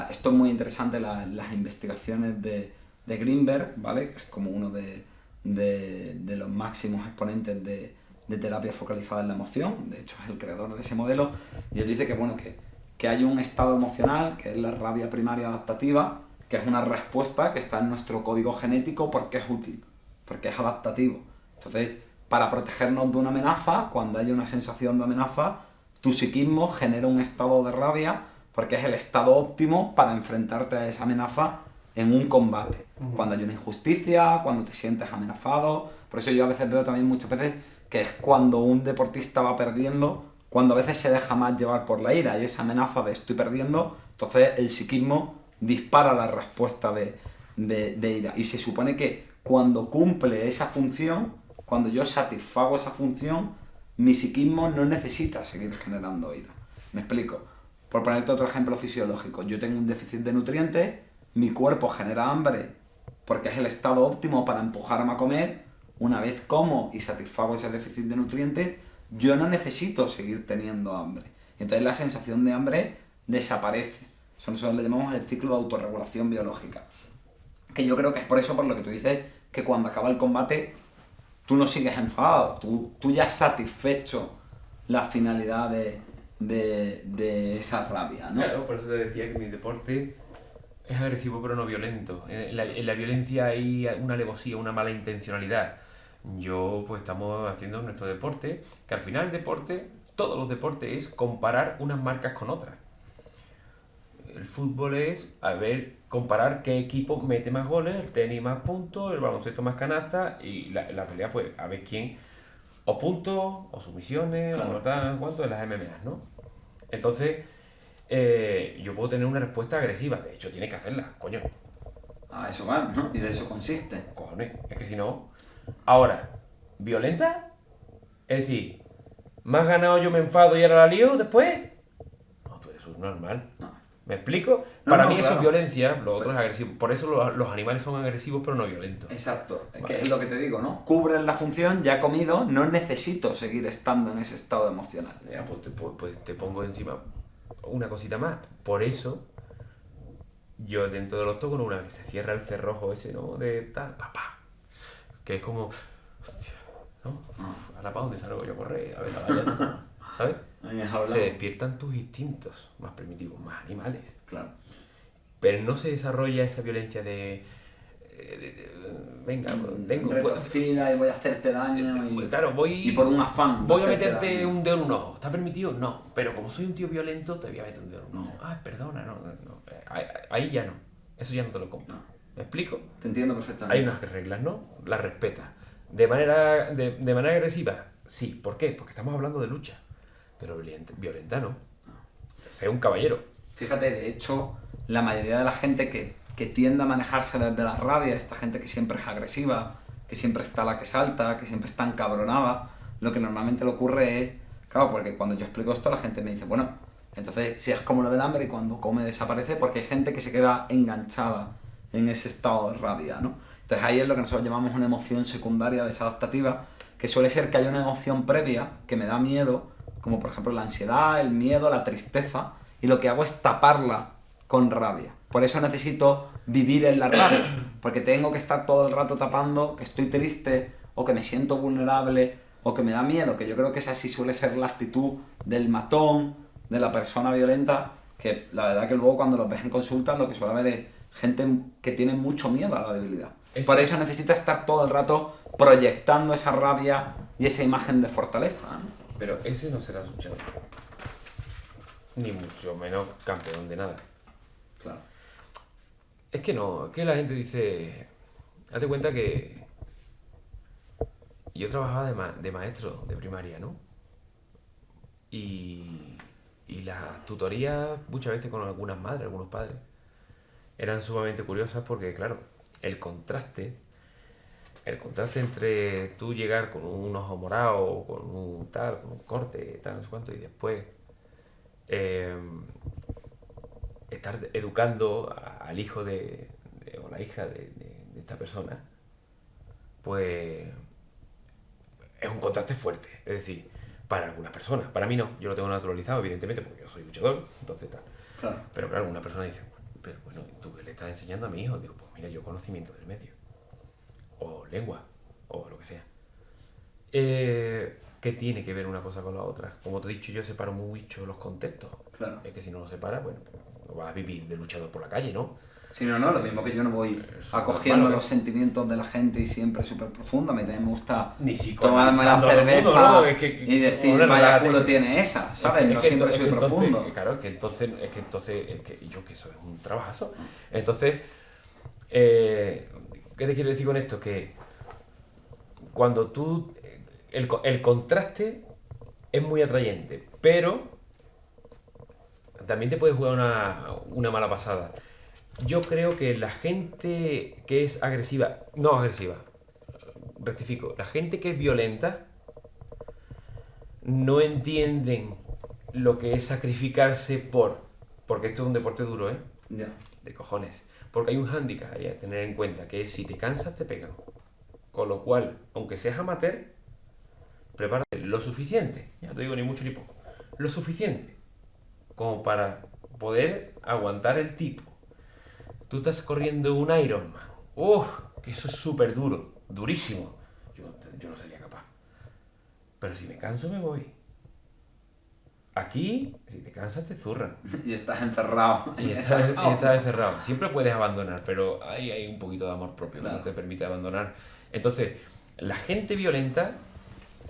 esto es muy interesante, las investigaciones de Greenberg, ¿vale? Que es como uno de los máximos exponentes de terapia focalizada en la emoción. De hecho, es el creador de ese modelo. Y él dice que, bueno, que hay un estado emocional, que es la rabia primaria adaptativa, que es una respuesta que está en nuestro código genético porque es útil, porque es adaptativo. Entonces, para protegernos de una amenaza, cuando hay una sensación de amenaza, tu psiquismo genera un estado de rabia porque es el estado óptimo para enfrentarte a esa amenaza en un combate. Cuando hay una injusticia, cuando te sientes amenazado. Por eso yo a veces veo también muchas veces que es cuando un deportista va perdiendo, cuando a veces se deja más llevar por la ira y esa amenaza de estoy perdiendo, entonces el psiquismo dispara la respuesta de ira. Y se supone que cuando cumple esa función, cuando yo satisfago esa función, mi psiquismo no necesita seguir generando ira. ¿Me explico? Por ponerte otro ejemplo fisiológico, yo tengo un déficit de nutrientes, mi cuerpo genera hambre porque es el estado óptimo para empujarme a comer. Una vez como y satisfago ese déficit de nutrientes, yo no necesito seguir teniendo hambre. Y entonces la sensación de hambre desaparece. Eso nosotros le llamamos el ciclo de autorregulación biológica. Que yo creo que es por eso por lo que tú dices que cuando acaba el combate tú no sigues enfadado, tú ya has satisfecho la finalidad de esa rabia, ¿no? Claro, por eso te decía que mi deporte es agresivo pero no violento. En la violencia hay una alevosía, una mala intencionalidad. Yo pues estamos haciendo nuestro deporte, que al final el deporte, todos los deportes es comparar unas marcas con otras. El fútbol es, comparar qué equipo mete más goles, el tenis más puntos, el baloncesto más canasta y la pelea pues a ver quién, o puntos, o sumisiones, Claro. o tal, cuánto, en las MMA, ¿no? Entonces, yo puedo tener una respuesta agresiva, de hecho tienes que hacerla, coño. A eso va, ¿no? Y de eso consiste. Cojones, es que si no... Ahora, ¿violenta? Es decir, ¿me has ganado, yo me enfado y ahora la lío después? No, tú eres un normal. No. ¿Me explico? No, Para no, mí eso claro. es violencia, lo otro es agresivo. Por eso los animales son agresivos pero no violentos. Exacto, Vale. que es lo que te digo, ¿no? Cubren la función, ya he comido, no necesito seguir estando en ese estado emocional. Ya, pues te pongo encima una cosita más. Por eso, yo dentro del octógono, una vez que se cierra el cerrojo ese, ¿no? De tal, papá. Que es como, hostia, ¿no? Uf, ahora para dónde salgo yo a correr, a ver la valla toda, ¿sabes? Ahí has hablado. Se despiertan tus instintos más primitivos, más animales. Claro. Pero no se desarrolla esa violencia de venga, tengo... retorcida y voy a hacerte daño y... Claro, y por un afán. Voy a meterte un dedo en un ojo. ¿Está permitido? No. Pero como soy un tío violento, te voy a meter un dedo en un ojo. Ah, perdona, no. Ahí ya no. Eso ya no te lo compro. ¿Me explico? Te entiendo perfectamente. Hay unas reglas, ¿no? Las respetas. De manera agresiva, sí. ¿Por qué? Porque estamos hablando de lucha. Pero violenta no. Sea un caballero. Fíjate, de hecho, la mayoría de la gente que tiende a manejarse desde la rabia, esta gente que siempre es agresiva, que siempre está la que salta, que siempre está encabronada, lo que normalmente le ocurre es, claro, porque cuando yo explico esto la gente me dice, bueno, entonces si es como lo del hambre y cuando come desaparece, porque hay gente que se queda enganchada en ese estado de rabia, ¿no? Entonces ahí es lo que nosotros llamamos una emoción secundaria desadaptativa, que suele ser que hay una emoción previa que me da miedo, como por ejemplo la ansiedad, el miedo, la tristeza, y lo que hago es taparla con rabia. Por eso necesito vivir en la rabia, porque tengo que estar todo el rato tapando que estoy triste, o que me siento vulnerable, o que me da miedo, que yo creo que esa sí suele ser la actitud del matón, de la persona violenta, que la verdad que luego cuando los ves en consulta lo que suele haber es gente que tiene mucho miedo a la debilidad. Por eso necesita estar todo el rato proyectando esa rabia y esa imagen de fortaleza, ¿no? Pero ese no será luchador. Ni mucho menos campeón de nada. Claro. Es que no, es que la gente dice... Hazte cuenta que... Yo trabajaba de maestro de primaria, ¿no? Y las tutorías, muchas veces con algunas madres, algunos padres, eran sumamente curiosas porque, claro, el contraste entre tú llegar con un ojo morado, con un tal, con un corte, tal, no sé cuánto, y después estar educando al hijo o la hija de esta persona, pues es un contraste fuerte. Es decir, para algunas personas, para mí no, yo lo tengo naturalizado, evidentemente, porque yo soy luchador, entonces tal. Claro. Pero claro, una persona dice, pero bueno, ¿tú qué le estás enseñando a mi hijo? Digo, pues mira, yo conocimiento del medio, o lengua, o lo que sea. ¿Qué tiene que ver una cosa con la otra? Como te he dicho, yo separo mucho los contextos. Claro. Es que si no lo separas, bueno, pues vas a vivir de luchador por la calle, ¿no? Si no, lo mismo que yo no voy acogiendo normal, los sentimientos de la gente y siempre súper profunda. A mí también me gusta tomarme la cerveza ¿no? y decir, vaya culo tiene esa, ¿sabes? No siempre soy profundo. Claro, es que entonces, yo que eso es un trabajazo. Entonces, ¿qué te quiero decir con esto? Que cuando tú... El contraste es muy atrayente, pero también te puede jugar una mala pasada. Yo creo que la gente que es agresiva, rectifico, la gente que es violenta no entienden lo que es sacrificarse porque esto es un deporte duro, ¿eh? Ya. De cojones. Porque hay un hándicap ahí a tener en cuenta, que es si te cansas te pegan. Con lo cual, aunque seas amateur, prepárate lo suficiente, ya no te digo ni mucho ni poco, lo suficiente como para poder aguantar el tipo. Tú estás corriendo un Ironman, que eso es súper duro, durísimo. Yo no sería capaz. Pero si me canso me voy. Aquí, si te cansas te zurran. Y estás encerrado. Y estás encerrado. Siempre puedes abandonar, pero hay un poquito de amor propio, claro, que no te permite abandonar. Entonces, la gente violenta...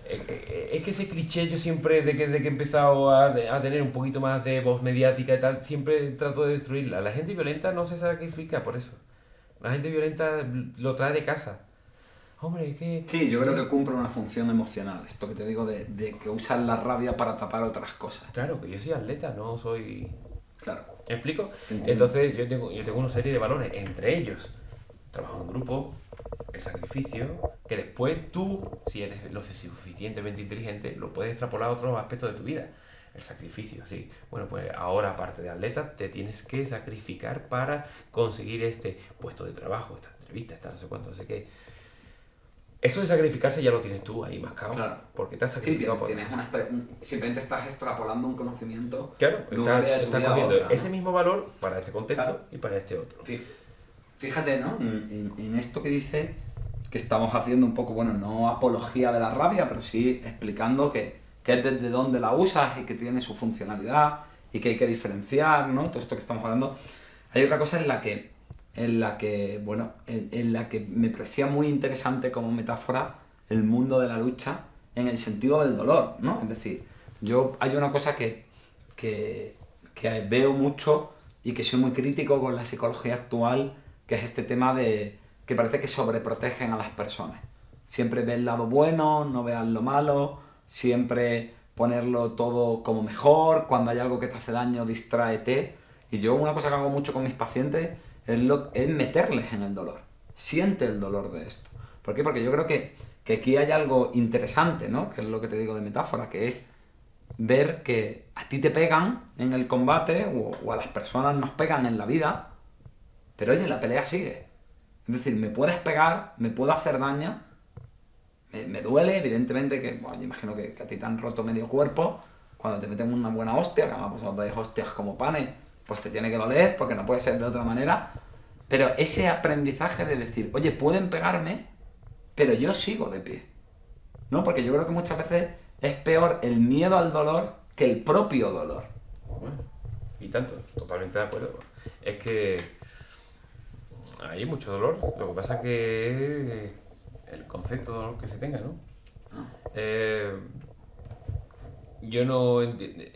Es que ese cliché yo siempre, de que he empezado a tener un poquito más de voz mediática y tal, siempre trato de destruirla. La gente violenta no se sacrifica por eso. La gente violenta lo trae de casa. Hombre, es que... Sí, yo creo que cumple una función emocional. Esto que te digo de que usan la rabia para tapar otras cosas. Claro, que yo soy atleta, no soy... Claro. ¿Me explico? Entonces yo tengo una serie de valores, entre ellos trabajo en grupo, el sacrificio, que después tú, si eres lo suficientemente inteligente, lo puedes extrapolar a otros aspectos de tu vida. El sacrificio, sí. Bueno, pues ahora, aparte de atleta, te tienes que sacrificar para conseguir este puesto de trabajo, esta entrevista, esta no sé cuánto, no sé qué. Eso de sacrificarse ya lo tienes tú ahí mascado. Claro. Porque te has sacrificado. Sí, simplemente estás extrapolando un conocimiento. Claro, de un área de tu vida a cogiendo otra, ¿no? ese mismo valor para este contexto, claro, y para este otro. Sí. Fíjate, ¿no? En esto que dice, que estamos haciendo un poco, bueno, no apología de la rabia, pero sí explicando que es desde dónde la usas y que tiene su funcionalidad y que hay que diferenciar, ¿no? Todo esto que estamos hablando. Hay otra cosa en la que en la que, bueno, en la que me parecía muy interesante como metáfora el mundo de la lucha en el sentido del dolor, ¿no? Es decir, hay una cosa que veo mucho y que soy muy crítico con la psicología actual, que es este tema de que parece que sobreprotegen a las personas. Siempre ve el lado bueno, no vean lo malo, siempre ponerlo todo como mejor, cuando hay algo que te hace daño, distráete. Y yo una cosa que hago mucho con mis pacientes es meterles en el dolor. Siente el dolor de esto. ¿Por qué? Porque yo creo que aquí hay algo interesante, ¿no? Que es lo que te digo de metáfora, que es ver que a ti te pegan en el combate o a las personas nos pegan en la vida, pero oye, la pelea sigue. Es decir, me puedes pegar, me puedo hacer daño, me duele, evidentemente, que bueno, yo imagino que a ti te han roto medio cuerpo, cuando te meten una buena hostia, que además pues, os dais hostias como panes, pues te tiene que doler, porque no puede ser de otra manera, pero ese aprendizaje de decir, oye, pueden pegarme, pero yo sigo de pie, ¿no? Porque yo creo que muchas veces es peor el miedo al dolor que el propio dolor. Bueno, y tanto, totalmente de acuerdo. Es que hay mucho dolor, lo que pasa que el concepto de dolor que se tenga, ¿no? Eh, yo no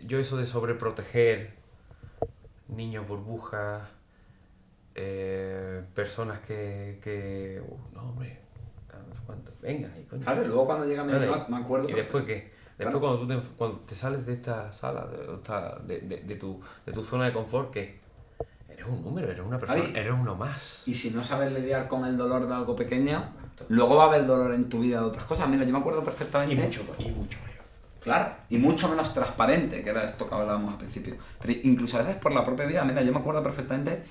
yo eso de sobreproteger niños burbujas, personas no hombre, no sé cuánto, venga, y coño. Claro, y luego cuando llega mi edad, me acuerdo. ¿Y después qué? Después Claro. cuando te sales de esta sala, de tu zona de confort, ¿qué? Eres un número, eres una persona, Ay, eres uno más. y si no sabes lidiar con el dolor de algo pequeño, luego va a haber dolor en tu vida de otras cosas. Mira, yo me acuerdo perfectamente. Y mucho mayor. Claro, y mucho menos transparente, que era esto que hablábamos al principio. Pero incluso a veces por la propia vida, mira, yo me acuerdo perfectamente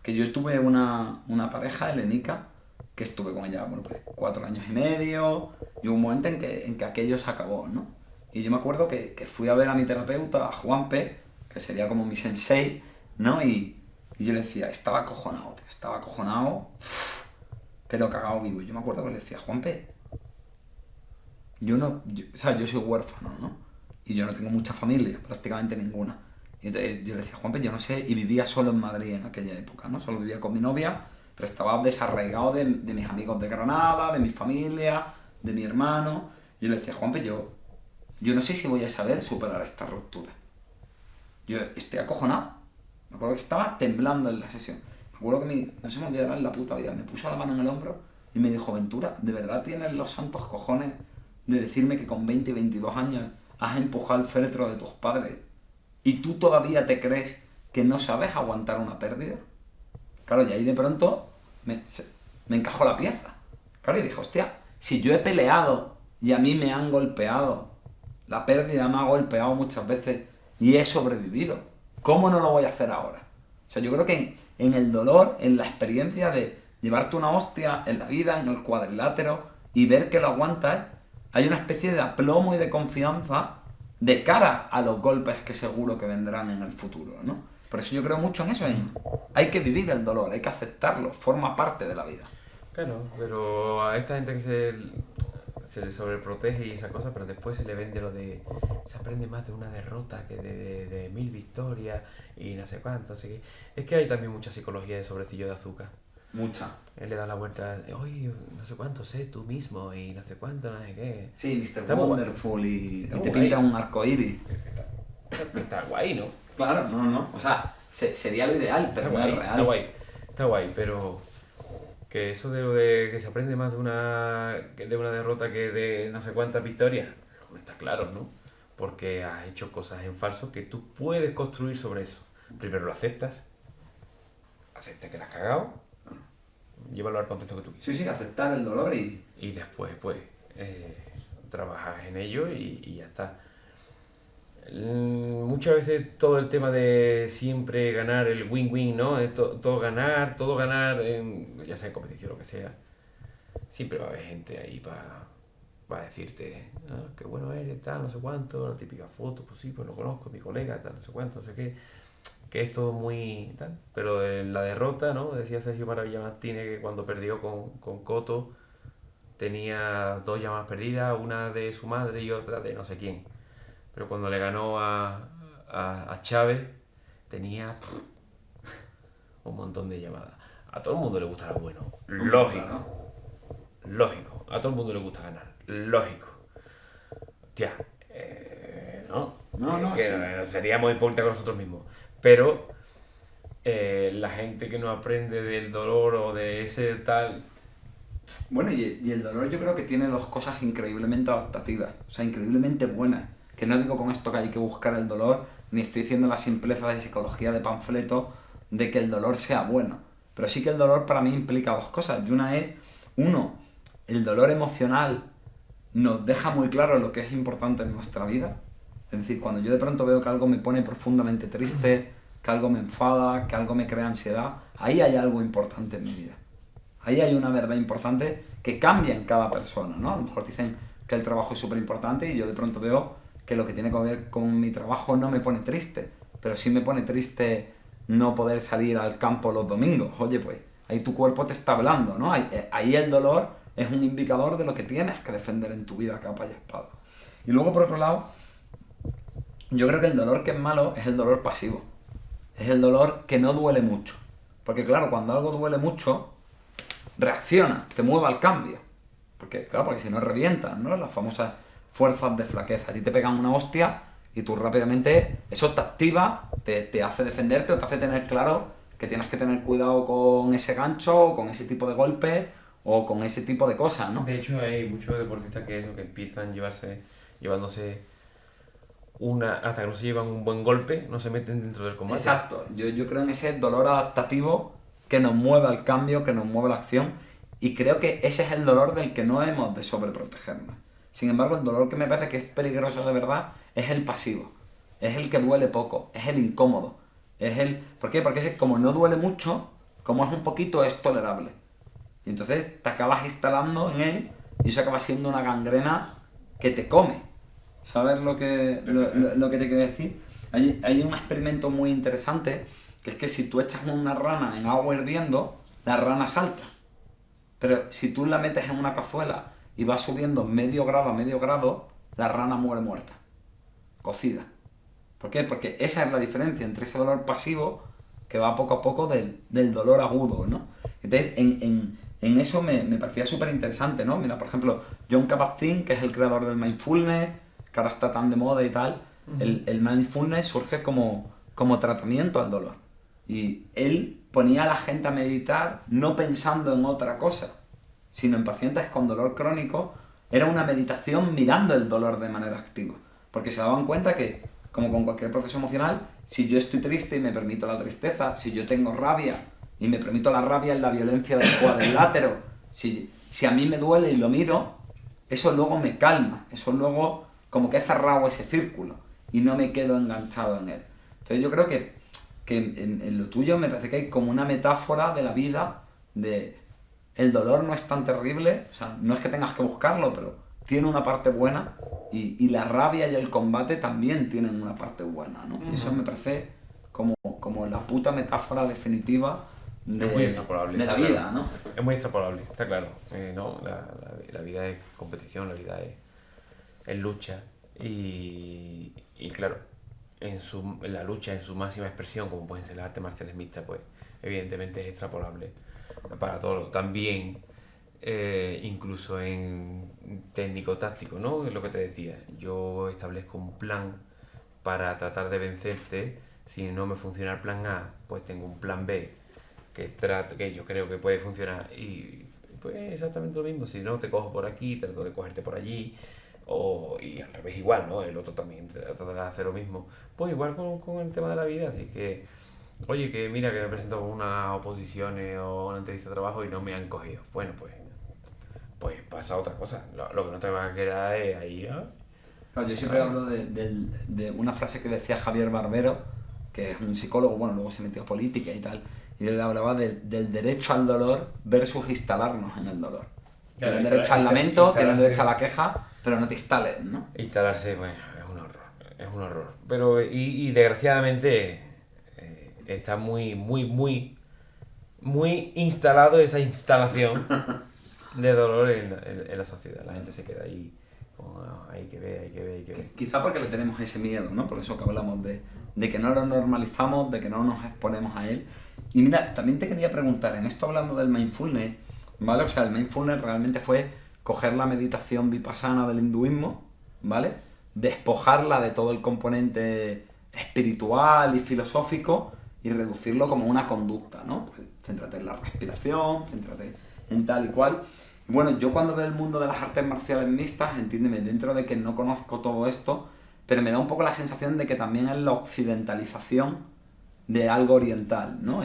que yo tuve una pareja helenica, que estuve con ella, bueno, pues 4 años y medio, y hubo un momento en que aquello se acabó, ¿no? Y yo me acuerdo que fui a ver a mi terapeuta, a Juanpe, que sería como mi sensei, ¿no? Y yo le decía, estaba acojonado, tío, estaba acojonado, pero cagado vivo. Y yo me acuerdo que le decía, Juanpe, o sea, yo soy huérfano, ¿no? Y yo no tengo mucha familia, prácticamente ninguna. Y entonces yo le decía, Juanpe, yo no sé, y vivía solo en Madrid en aquella época, ¿no? Solo vivía con mi novia, pero estaba desarraigado de mis amigos de Granada, de mi familia, de mi hermano. Y yo le decía, Juanpe, yo no sé si voy a saber superar esta ruptura. Yo estoy acojonado. Me acuerdo que estaba temblando en la sesión. Me acuerdo que no se me olvidará en la puta vida. Me puso la mano en el hombro y me dijo, Ventura, ¿de verdad tienes los santos cojones de decirme que con 20 y 22 años has empujado el féretro de tus padres y tú todavía te crees que no sabes aguantar una pérdida? Claro, y ahí de pronto me encajó la pieza. Claro, y dije, hostia, si yo he peleado y a mí me han golpeado, la pérdida me ha golpeado muchas veces y he sobrevivido, ¿cómo no lo voy a hacer ahora? O sea, yo creo que en el dolor, en la experiencia de llevarte una hostia en la vida, en el cuadrilátero y ver que lo aguantas, hay una especie de aplomo y de confianza de cara a los golpes que seguro que vendrán en el futuro, ¿no? Por eso yo creo mucho en eso, hay que vivir el dolor, hay que aceptarlo, forma parte de la vida. Claro, pero a esta gente que se le sobreprotege y esas cosas, pero después se le vende lo de se aprende más de una derrota que de 1000 victorias y no sé cuánto, así que es que hay también mucha psicología de sobrecillo de azúcar. Mucha. Él le da la vuelta, oye, no sé cuánto sé tú mismo y no sé cuánto, no sé qué. Sí, Mr. Está muy Wonderful y Está te guay. pinta un arco iris. Está guay, ¿no? Claro, no. O sea, sería lo ideal, pero Está no guay, es real. está guay, pero que eso de lo de que se aprende más de una derrota que de no sé cuántas victorias, no está claro, ¿no? Porque has hecho cosas en falso que tú puedes construir sobre eso. Primero lo aceptas que la has cagado, llévalo al contexto que tú quieras. Sí, aceptar el dolor y... Y después, pues, trabajas en ello y ya está. Muchas veces todo el tema de siempre ganar el win-win, ¿no? Todo ganar, ya sea en competición o lo que sea. Siempre va a haber gente ahí para decirte, ah, qué bueno eres, tal, no sé cuánto, la típica foto, pues sí, pues lo conozco, mi colega, tal, no sé cuánto, no sé qué. Que es todo muy tal. Pero en la derrota, ¿no? Decía Sergio Maravilla Martínez que cuando perdió con Coto tenía 2 llamadas perdidas, una de su madre y otra de no sé quién. Pero cuando le ganó a Chávez tenía un montón de llamadas. A todo el mundo le gusta lo bueno. Claro. Lógico. A todo el mundo le gusta ganar. Lógico. Tía, no. No, Que sí. sería muy hipócrita con nosotros mismos. Pero la gente que no aprende del dolor o de ese tal... Bueno, y el dolor yo creo que tiene dos cosas increíblemente adaptativas, o sea, increíblemente buenas. Que no digo con esto que hay que buscar el dolor, ni estoy diciendo la simpleza de psicología de panfleto de que el dolor sea bueno. Pero sí que el dolor para mí implica dos cosas. Y una es, uno, el dolor emocional nos deja muy claro lo que es importante en nuestra vida. Es decir, cuando yo de pronto veo que algo me pone profundamente triste, que algo me enfada, que algo me crea ansiedad, ahí hay algo importante en mi vida. Ahí hay una verdad importante que cambia en cada persona, ¿no? A lo mejor dicen que el trabajo es súper importante y yo de pronto veo que lo que tiene que ver con mi trabajo no me pone triste, pero sí me pone triste no poder salir al campo los domingos. Oye, pues ahí tu cuerpo te está hablando, ¿no? Ahí el dolor es un indicador de lo que tienes que defender en tu vida a capa y espada. Y luego, por otro lado, yo creo que el dolor que es malo es el dolor pasivo. Es el dolor que no duele mucho. Porque claro, cuando algo duele mucho, reacciona, te mueve al cambio. Porque, claro, porque si no revientas, ¿no? Las famosas fuerzas de flaqueza. A ti te pegan una hostia y tú rápidamente, eso te activa, te hace defenderte o te hace tener claro que tienes que tener cuidado con ese gancho, o con ese tipo de golpe, o con ese tipo de cosas, ¿no? De hecho, hay muchos deportistas que eso, que empiezan llevándose hasta que no se llevan un buen golpe, no se meten dentro del combate. Exacto, yo creo en ese dolor adaptativo que nos mueve al cambio, que nos mueve a la acción, y creo que ese es el dolor del que no hemos de sobreprotegernos. Sin embargo, el dolor que me parece que es peligroso de verdad es el pasivo, es el que duele poco, es el incómodo, es el... ¿Por qué? Porque ese, como no duele mucho, como es un poquito, es tolerable. Y entonces te acabas instalando en él y eso acaba siendo una gangrena que te come. ¿Sabes lo que te quiero decir? Hay un experimento muy interesante que es que si tú echas una rana en agua hirviendo, la rana salta. Pero si tú la metes en una cazuela y vas subiendo medio grado a medio grado, la rana muere muerta, cocida. ¿Por qué? Porque esa es la diferencia entre ese dolor pasivo que va poco a poco del dolor agudo, ¿no? Entonces, en eso me parecía súper interesante, ¿no? Mira, por ejemplo, John Kabat-Zinn, que es el creador del mindfulness, que ahora está tan de moda y tal, el mindfulness surge como tratamiento al dolor. Y él ponía a la gente a meditar no pensando en otra cosa, sino en pacientes con dolor crónico, era una meditación mirando el dolor de manera activa. Porque se daban cuenta que, como con cualquier proceso emocional, si yo estoy triste y me permito la tristeza, si yo tengo rabia y me permito la rabia en la violencia del cuadrilátero, si a mí me duele y lo miro, eso luego me calma, eso luego como que he cerrado ese círculo y no me quedo enganchado en él. Entonces yo creo que en lo tuyo me parece que hay como una metáfora de la vida, de el dolor no es tan terrible, o sea, no es que tengas que buscarlo, pero tiene una parte buena y la rabia y el combate también tienen una parte buena, ¿no? Y eso me parece como la puta metáfora definitiva Es muy extrapolable, de la está vida, claro. ¿no? Es muy extrapolable, está claro. ¿No? La vida es competición, la vida es lucha. Y claro, en la lucha, en su máxima expresión, como pueden ser las artes marciales mixtas, pues evidentemente es extrapolable para todos. También, incluso en técnico-táctico, ¿no? Es lo que te decía. Yo establezco un plan para tratar de vencerte. Si no me funciona el plan A, pues tengo un plan B que yo creo que puede funcionar y pues exactamente lo mismo. Si no te cojo por aquí, trato de cogerte por allí, y al revés igual, ¿no? El otro también tratará de hacer lo mismo. Pues igual con el tema de la vida, así que oye, que mira que me presento con unas oposiciones o una entrevista de trabajo y no me han cogido. Bueno, pues pasa otra cosa. Lo que no te va a quedar es ahí, ¿no? Claro, yo siempre hablo de una frase que decía Javier Barbero, que es un psicólogo, bueno, luego se metió a política y tal, y él hablaba del derecho al dolor versus instalarnos en el dolor. Claro, Tienes derecho al lamento, tienes instalarse. derecho a la queja, pero no te instales, ¿no? Instalarse, bueno, es un horror. Pero, y desgraciadamente, está muy instalado esa instalación de dolor en la sociedad. La gente se queda ahí, como, hay que ver. Quizá porque le tenemos ese miedo, ¿no? Por eso que hablamos de que no lo normalizamos, de que no nos exponemos a él. Y mira, también te quería preguntar, en esto hablando del mindfulness, ¿vale? O sea, el mindfulness realmente fue coger la meditación vipassana del hinduismo, ¿vale? Despojarla de todo el componente espiritual y filosófico y reducirlo como una conducta, ¿no? Pues, céntrate en la respiración, céntrate en tal y cual. Y bueno, yo cuando veo el mundo de las artes marciales mixtas, entiéndeme, dentro de que no conozco todo esto, pero me da un poco la sensación de que también es la occidentalización de algo oriental, ¿no?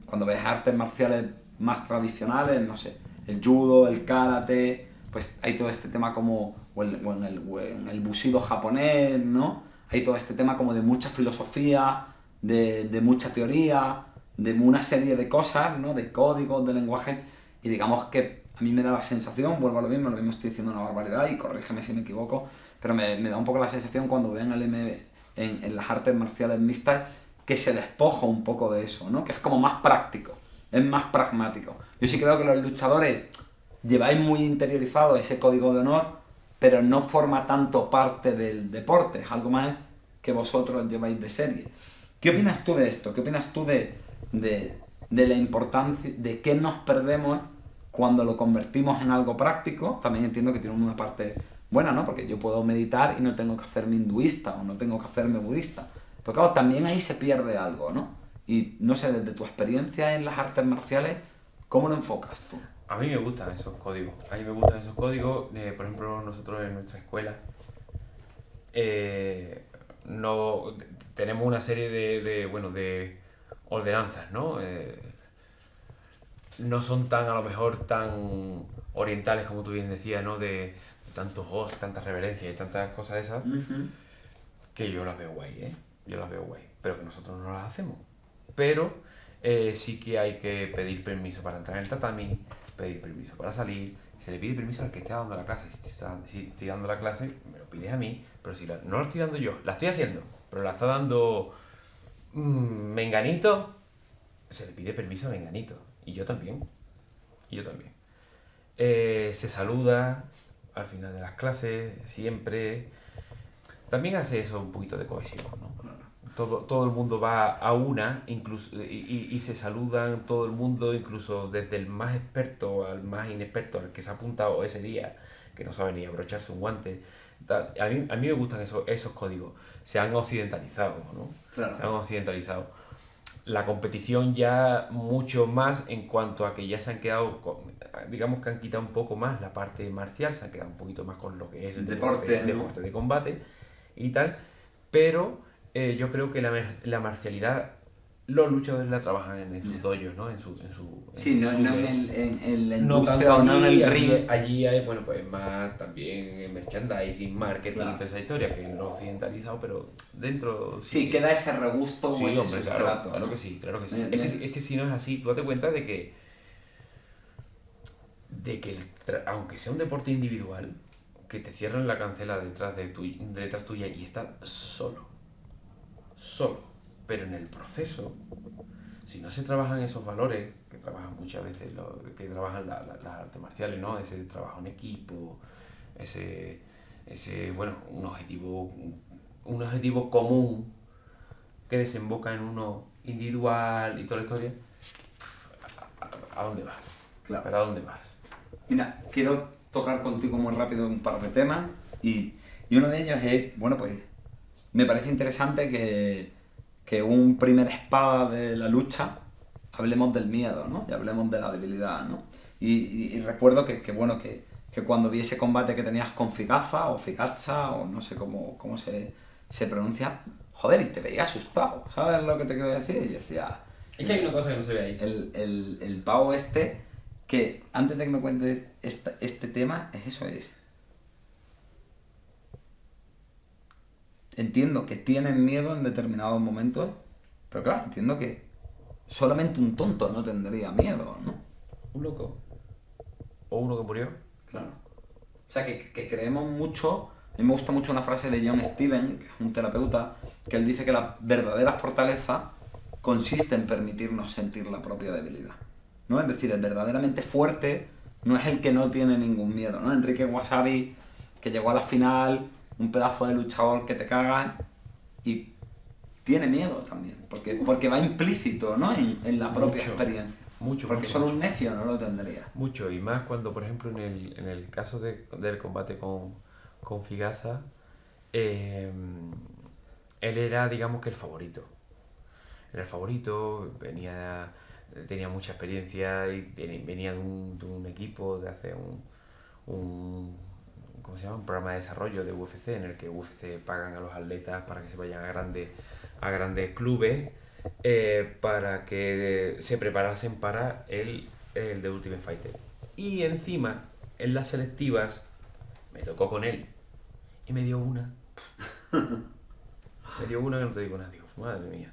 Cuando ves artes marciales más tradicionales, no sé, el judo, el karate, pues hay todo este tema como, o en el bushido japonés, ¿no? Hay todo este tema como de mucha filosofía, de mucha teoría, de una serie de cosas, ¿no? De códigos, de lenguaje, y digamos que a mí me da la sensación, vuelvo a lo mismo estoy diciendo una barbaridad y corrígeme si me equivoco, pero me da un poco la sensación cuando veo en las artes marciales mixtas que se despoja un poco de eso, ¿no? Que es como más práctico, es más pragmático. Yo sí creo que los luchadores lleváis muy interiorizado ese código de honor, pero no forma tanto parte del deporte, es algo más que vosotros lleváis de serie. ¿Qué opinas tú de esto? ¿Qué opinas tú de la importancia, de qué nos perdemos cuando lo convertimos en algo práctico? También entiendo que tiene una parte buena, ¿no? Porque yo puedo meditar y no tengo que hacerme hinduista o no tengo que hacerme budista. Pero claro, también ahí se pierde algo, ¿no? Y no sé, desde tu experiencia en las artes marciales, ¿cómo lo enfocas tú? A mí me gustan esos códigos. A mí me gustan esos códigos. Por ejemplo, nosotros en nuestra escuela no tenemos una serie de ordenanzas, ¿no? No son tan, a lo mejor, tan orientales como tú bien decías, ¿no? De tantos os, tantas reverencias y tantas cosas esas, que yo las veo guay, ¿eh? Yo las veo guay, pero que nosotros no las hacemos. Pero sí que hay que pedir permiso para entrar en el tatami, pedir permiso para salir. Se le pide permiso al que esté dando la clase. Si estoy dando la clase, me lo pides a mí, pero si no lo estoy dando yo, la estoy haciendo, pero la está dando Menganito, se le pide permiso a Menganito. Y yo también. Y yo también. Se saluda al final de las clases, siempre. También hace eso un poquito de cohesión, ¿no? Todo el mundo va a una, incluso, y se saludan todo el mundo, incluso desde el más experto al más inexperto, al que se ha apuntado ese día, que no sabe ni abrocharse un guante. Tal. A mí me gustan esos códigos. Se han occidentalizado, ¿no? Claro. Se han occidentalizado. La competición ya mucho más en cuanto a que ya se han quedado, digamos que han quitado un poco más la parte marcial, se han quedado un poquito más con lo que es el deporte de combate y tal, pero yo creo que la marcialidad los luchadores la trabajan en sus dojos, ¿no? Sí, no en la no industria tanto o no en el allí, ring. allí hay, bueno, pues más también merchandising, marketing, Claro. y toda esa historia que no occidentalizado, pero dentro Sí, queda ese regusto sí, o ese hombre, sustrato, claro ¿no? que sí, claro que sí. Me- Es que si no es así, tú date cuenta de que aunque sea un deporte individual, que te cierran la cancela detrás tuya y estás solo. Pero en el proceso, si no se trabajan esos valores, que trabajan muchas veces, que trabajan las artes marciales, ¿no? Ese trabajo en equipo, bueno, un objetivo común que desemboca en uno individual y toda la historia, ¿a dónde vas? Claro. ¿Pero a dónde vas? Mira, quiero tocar contigo muy rápido un par de temas y uno de ellos es, bueno, pues me parece interesante que un primer espada de la lucha hablemos del miedo, ¿no? Y hablemos de la debilidad, ¿no? Y recuerdo bueno, que cuando vi ese combate que tenías con Fikaza o Fikaza o no sé cómo se pronuncia, joder, y te veía asustado, ¿sabes lo que te quiero decir? Y yo decía... Es que hay una cosa que no se ve ahí. El pavo este, que antes de que me cuentes este tema, entiendo que tienen miedo en determinados momentos, pero claro, entiendo que solamente un tonto no tendría miedo, ¿no? Un loco. O uno que murió. Claro. O sea, que creemos mucho. A mí me gusta mucho una frase de John Steven, que es un terapeuta, que él dice que la verdadera fortaleza consiste en permitirnos sentir la propia debilidad, ¿no? Es decir, el verdaderamente fuerte no es el que no tiene ningún miedo, ¿no? Enrique Wasabi, que llegó a la final, un pedazo de luchador que te cagan y tiene miedo también, porque va implícito, ¿no? en la propia Mucho, experiencia. mucho, Porque mucho, solo mucho. un necio no lo tendría. Mucho, y más cuando, por ejemplo, en el caso del combate con Figasa, eh, él era, digamos que el favorito. Era el favorito, tenía mucha experiencia y venía de un equipo de hace un, ¿cómo se llama? Un programa de desarrollo de UFC en el que UFC pagan a los atletas para que se vayan a grandes clubes para que se preparasen para el de Ultimate Fighter. Y encima, en las selectivas, me tocó con él y me dio una. Me dio una que no te digo nada. Digo, madre mía,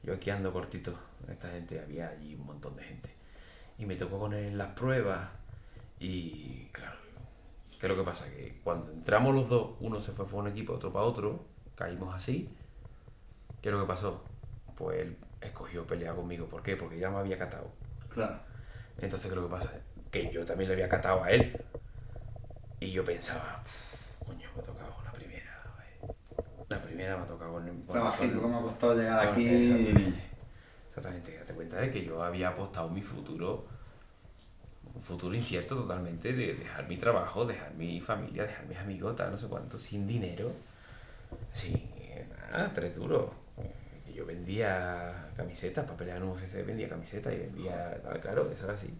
yo aquí ando cortito. Esta gente, había allí un montón de gente. Y me tocó con él en las pruebas. Y claro, ¿qué es lo que pasa? Que cuando entramos los dos, uno se fue para un equipo, otro para otro, caímos así. ¿Qué es lo que pasó? Pues él escogió pelear conmigo. ¿Por qué? Porque ya me había catado. Claro. Entonces, ¿qué es lo que pasa? Que yo también le había catado a él. Y yo pensaba, coño, me ha tocado la primera. La primera me ha tocado Trabajito, que me ha costado llegar aquí. Exactamente. Exactamente. Date cuenta de que yo había apostado mi futuro, un futuro incierto totalmente, de dejar mi trabajo, dejar mi familia, dejar mis amigos, tal, no sé cuánto, sin dinero. Sí, nada, 3 duros. Yo vendía camisetas para pelear en UFC, vendía camisetas y vendía, claro, eso era así.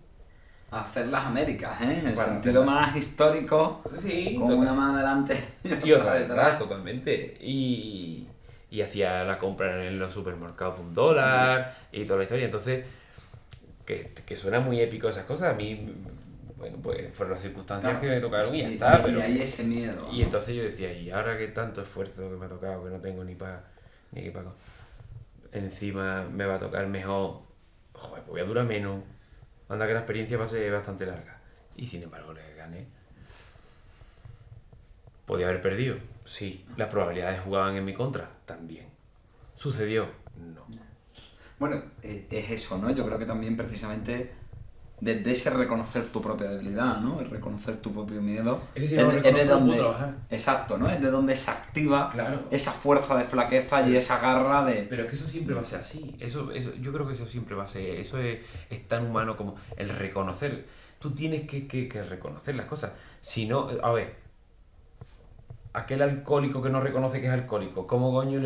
A hacer las Américas, ¿eh? En el Para sentido hacerla. más histórico, Sí, con una mano delante y otra detrás. detrás, totalmente. Y hacía la compra en los supermercados de $1 y toda la historia. Entonces, que suena muy épico esas cosas, a mí, bueno, pues fueron las circunstancias Claro. que me tocaron y ya está. Y Pero, hay ese miedo, y ¿no? entonces yo decía, y ahora que tanto esfuerzo que me ha tocado, que no tengo ni para encima me va a tocar mejor, joder, pues voy a durar menos. Anda que la experiencia va a ser bastante larga. Y sin embargo le gané. ¿Podía haber perdido? Sí. ¿Las probabilidades jugaban en mi contra? También. ¿Sucedió? No. Bueno, es eso, ¿no? Yo creo que también precisamente desde ese reconocer tu propia debilidad, ¿no? El reconocer tu propio miedo. Es que si no lo reconozco, no puedo trabajar. Exacto, ¿no? Es de donde se activa Claro. esa fuerza de flaqueza y esa garra de... Pero es que eso siempre va a ser así. Yo creo que eso siempre va a ser. Eso es tan humano como el reconocer. Tú tienes que reconocer las cosas. Si no, a ver, aquel alcohólico que no reconoce que es alcohólico, ¿cómo coño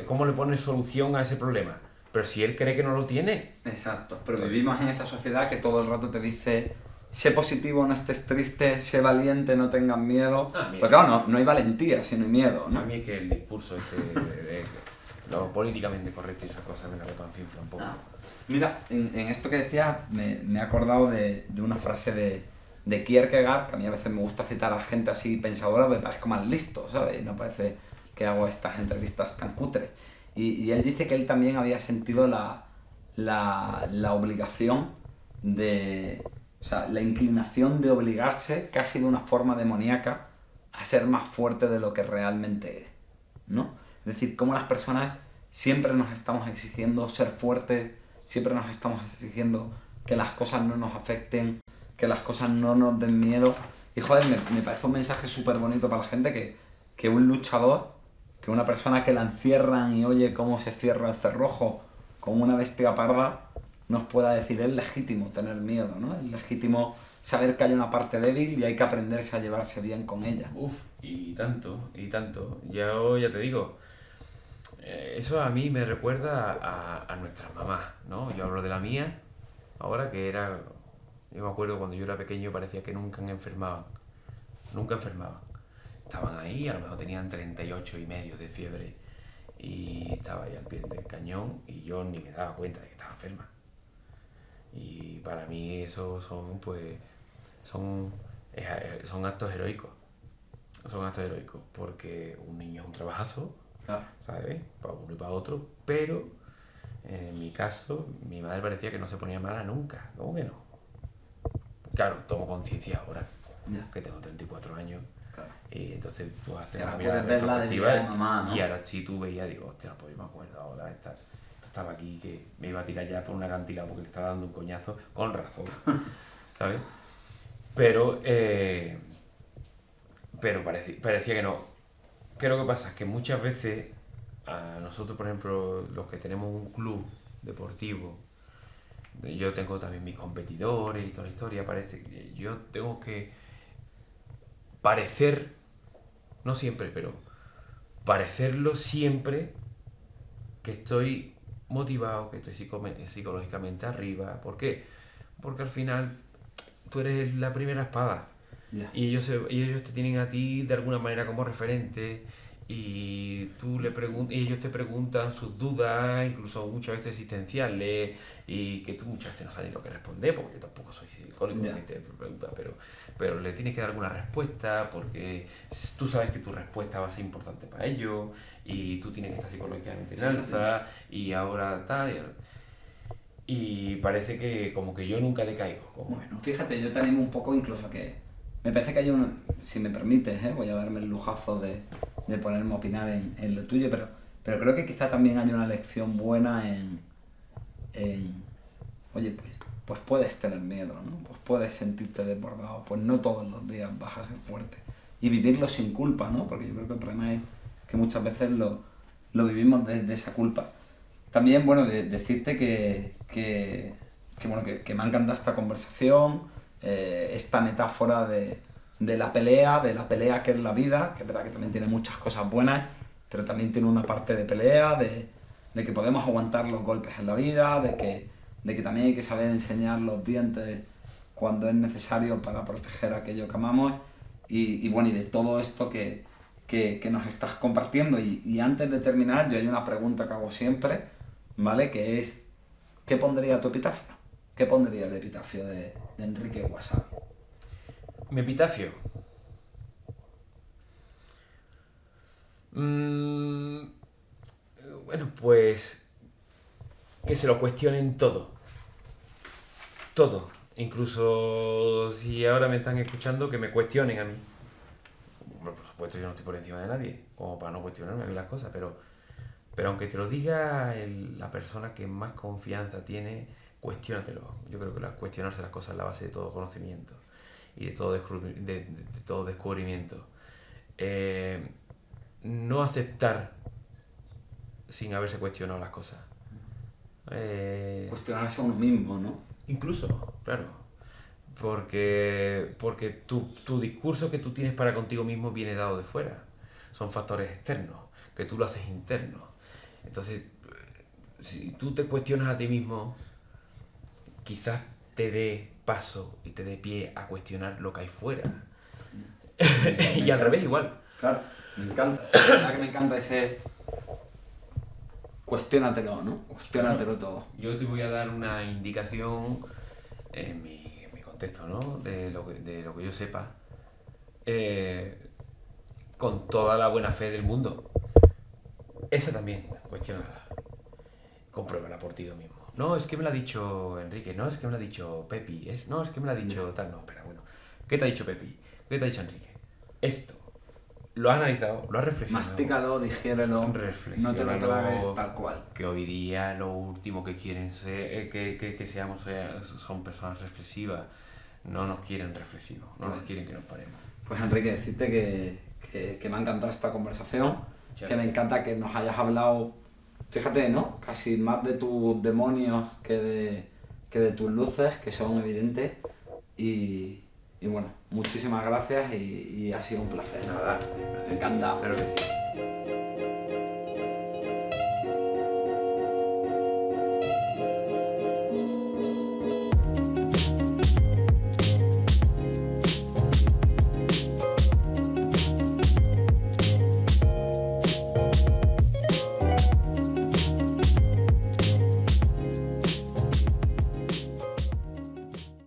cómo le ponen solución a ese problema? Pero si él cree que no lo tiene. Exacto, pero vivimos en esa sociedad que todo el rato te dice sé positivo, no estés triste, sé valiente, no tengas miedo. Pero claro, no hay valentía, sino hay miedo, ¿no? A mí es que el discurso de lo políticamente correcto y esas cosas me la repanfinfla un poco. No. Mira, en esto que decías me he acordado de una frase de Kierkegaard, que a mí a veces me gusta citar a gente así pensadora, porque parezco más listo, ¿sabes? Y no parece que hago estas entrevistas tan cutres. Y él dice que él también había sentido la obligación de... O sea, la inclinación de obligarse casi de una forma demoníaca a ser más fuerte de lo que realmente es, ¿no? Es decir, cómo las personas siempre nos estamos exigiendo ser fuertes, siempre nos estamos exigiendo que las cosas no nos afecten, que las cosas no nos den miedo. Y joder, me parece un mensaje súper bonito para la gente que un luchador, que una persona que la encierran y oye cómo se cierra el cerrojo con una bestia parda, nos pueda decir, es legítimo tener miedo, ¿no? Es legítimo saber que hay una parte débil y hay que aprenderse a llevarse bien con ella. Uf, y tanto, y tanto. Yo ya te digo, eso a mí me recuerda a nuestras mamás, ¿no? Yo hablo de la mía, ahora que era... Yo me acuerdo cuando yo era pequeño parecía que nunca enfermaban. Nunca enfermaban. Estaban ahí, a lo mejor tenían 38,5 de fiebre. Y estaba ahí al pie del cañón y yo ni me daba cuenta de que estaba enferma. Y para mí eso son actos heroicos. Son actos heroicos porque un niño es un trabajazo, Claro. ¿sabes? Para uno y para otro, pero en mi caso, mi madre parecía que no se ponía mala nunca. ¿Cómo que no? Claro, tomo conciencia ahora, Ya. que tengo 34 años. Claro. Y entonces tú haces Ahora una mirada puedes ver la retrospectiva debilidad de mamá, ¿no? y ahora sí tú veías, digo, hostia, pues yo me acuerdo ahora, esta estaba aquí que me iba a tirar ya por una acantilado porque le estaba dando un coñazo, con razón, ¿sabes? Pero parecía que no. ¿Qué es lo que pasa? Es que muchas veces a nosotros, por ejemplo, los que tenemos un club deportivo, yo tengo también mis competidores y toda la historia, parece que yo tengo que parecer, no siempre, pero parecerlo siempre que estoy motivado, que estoy psicológicamente arriba. ¿Por qué? Porque al final tú eres la primera espada. Ya. Y ellos te tienen a ti de alguna manera como referente y y ellos te preguntan sus dudas, incluso muchas veces existenciales, y que tú muchas veces no sabes lo que responder, porque yo tampoco soy psicólogo Ya. ni te pregunta, pero le tienes que dar alguna respuesta porque tú sabes que tu respuesta va a ser importante para ellos y tú tienes que estar psicológicamente en alza y ahora tal. Y parece que como que yo nunca decaigo. Como, Bueno, fíjate, yo te animo un poco incluso a que... Me parece que hay un... Si me permites, voy a darme el lujazo de ponerme a opinar en lo tuyo, pero creo que quizá también hay una lección buena oye, pues puedes tener miedo, ¿no? Pues puedes sentirte desbordado, pues no todos los días vas a ser fuerte. Y vivirlo sin culpa, ¿no? Porque yo creo que el problema es que muchas veces lo vivimos desde esa culpa. También, bueno, decirte que me ha encantado esta conversación, esta metáfora de la pelea que es la vida, que es verdad que también tiene muchas cosas buenas, pero también tiene una parte de pelea, de que podemos aguantar los golpes en la vida, de que también hay que saber enseñar los dientes cuando es necesario para proteger aquello que amamos, y bueno, y de todo esto que nos estás compartiendo. Y antes de terminar, yo hay una pregunta que hago siempre, ¿vale? Que es, ¿qué pondría tu epitafio? ¿Qué pondría el epitafio de Enrique Wasabi? mi epitafio. Bueno, pues que se lo cuestionen todo. Todo. Incluso si ahora me están escuchando, que me cuestionen a mí. Bueno, por supuesto, yo no estoy por encima de nadie, como para no cuestionarme a mí las cosas, pero aunque te lo diga la persona que más confianza tiene, cuestiónatelo. Yo creo que cuestionarse las cosas es la base de todo conocimiento y de todo descubrimiento. No aceptar sin haberse cuestionado las cosas. Cuestionarse a uno mismo, ¿no? Incluso, claro. Porque tu discurso que tú tienes para contigo mismo viene dado de fuera. Son factores externos, que tú lo haces interno. Entonces, si tú te cuestionas a ti mismo, quizás te dé paso y te dé pie a cuestionar lo que hay fuera. Y al revés igual. Claro, me encanta. La verdad que me encanta ese... Cuestiónatelo, ¿no? Cuestiónatelo todo. Yo te voy a dar una indicación en mi contexto, ¿no? De lo que yo sepa. Con toda la buena fe del mundo. Esa también, cuestiónala. Compruébala por ti mismo. No, es que me lo ha dicho Enrique, no, es que me lo ha dicho Pepi, no, es que me lo ha dicho tal, no, espera, bueno. ¿Qué te ha dicho Pepi? ¿Qué te ha dicho Enrique? Esto. Lo has analizado, lo has reflexionado. Mastícalo, digiérelo, no te lo tragues tal cual. Que hoy día lo último que quieren que seamos son personas reflexivas. No nos quieren reflexivos, no nos quieren que nos paremos. Pues Enrique, decirte que me ha encantado esta conversación, que me encanta que nos hayas hablado, fíjate, ¿no? Casi más de tus demonios que de tus luces, que son evidentes. Y bueno, muchísimas gracias y ha sido un placer. Nada, Encantado. Claro que sí.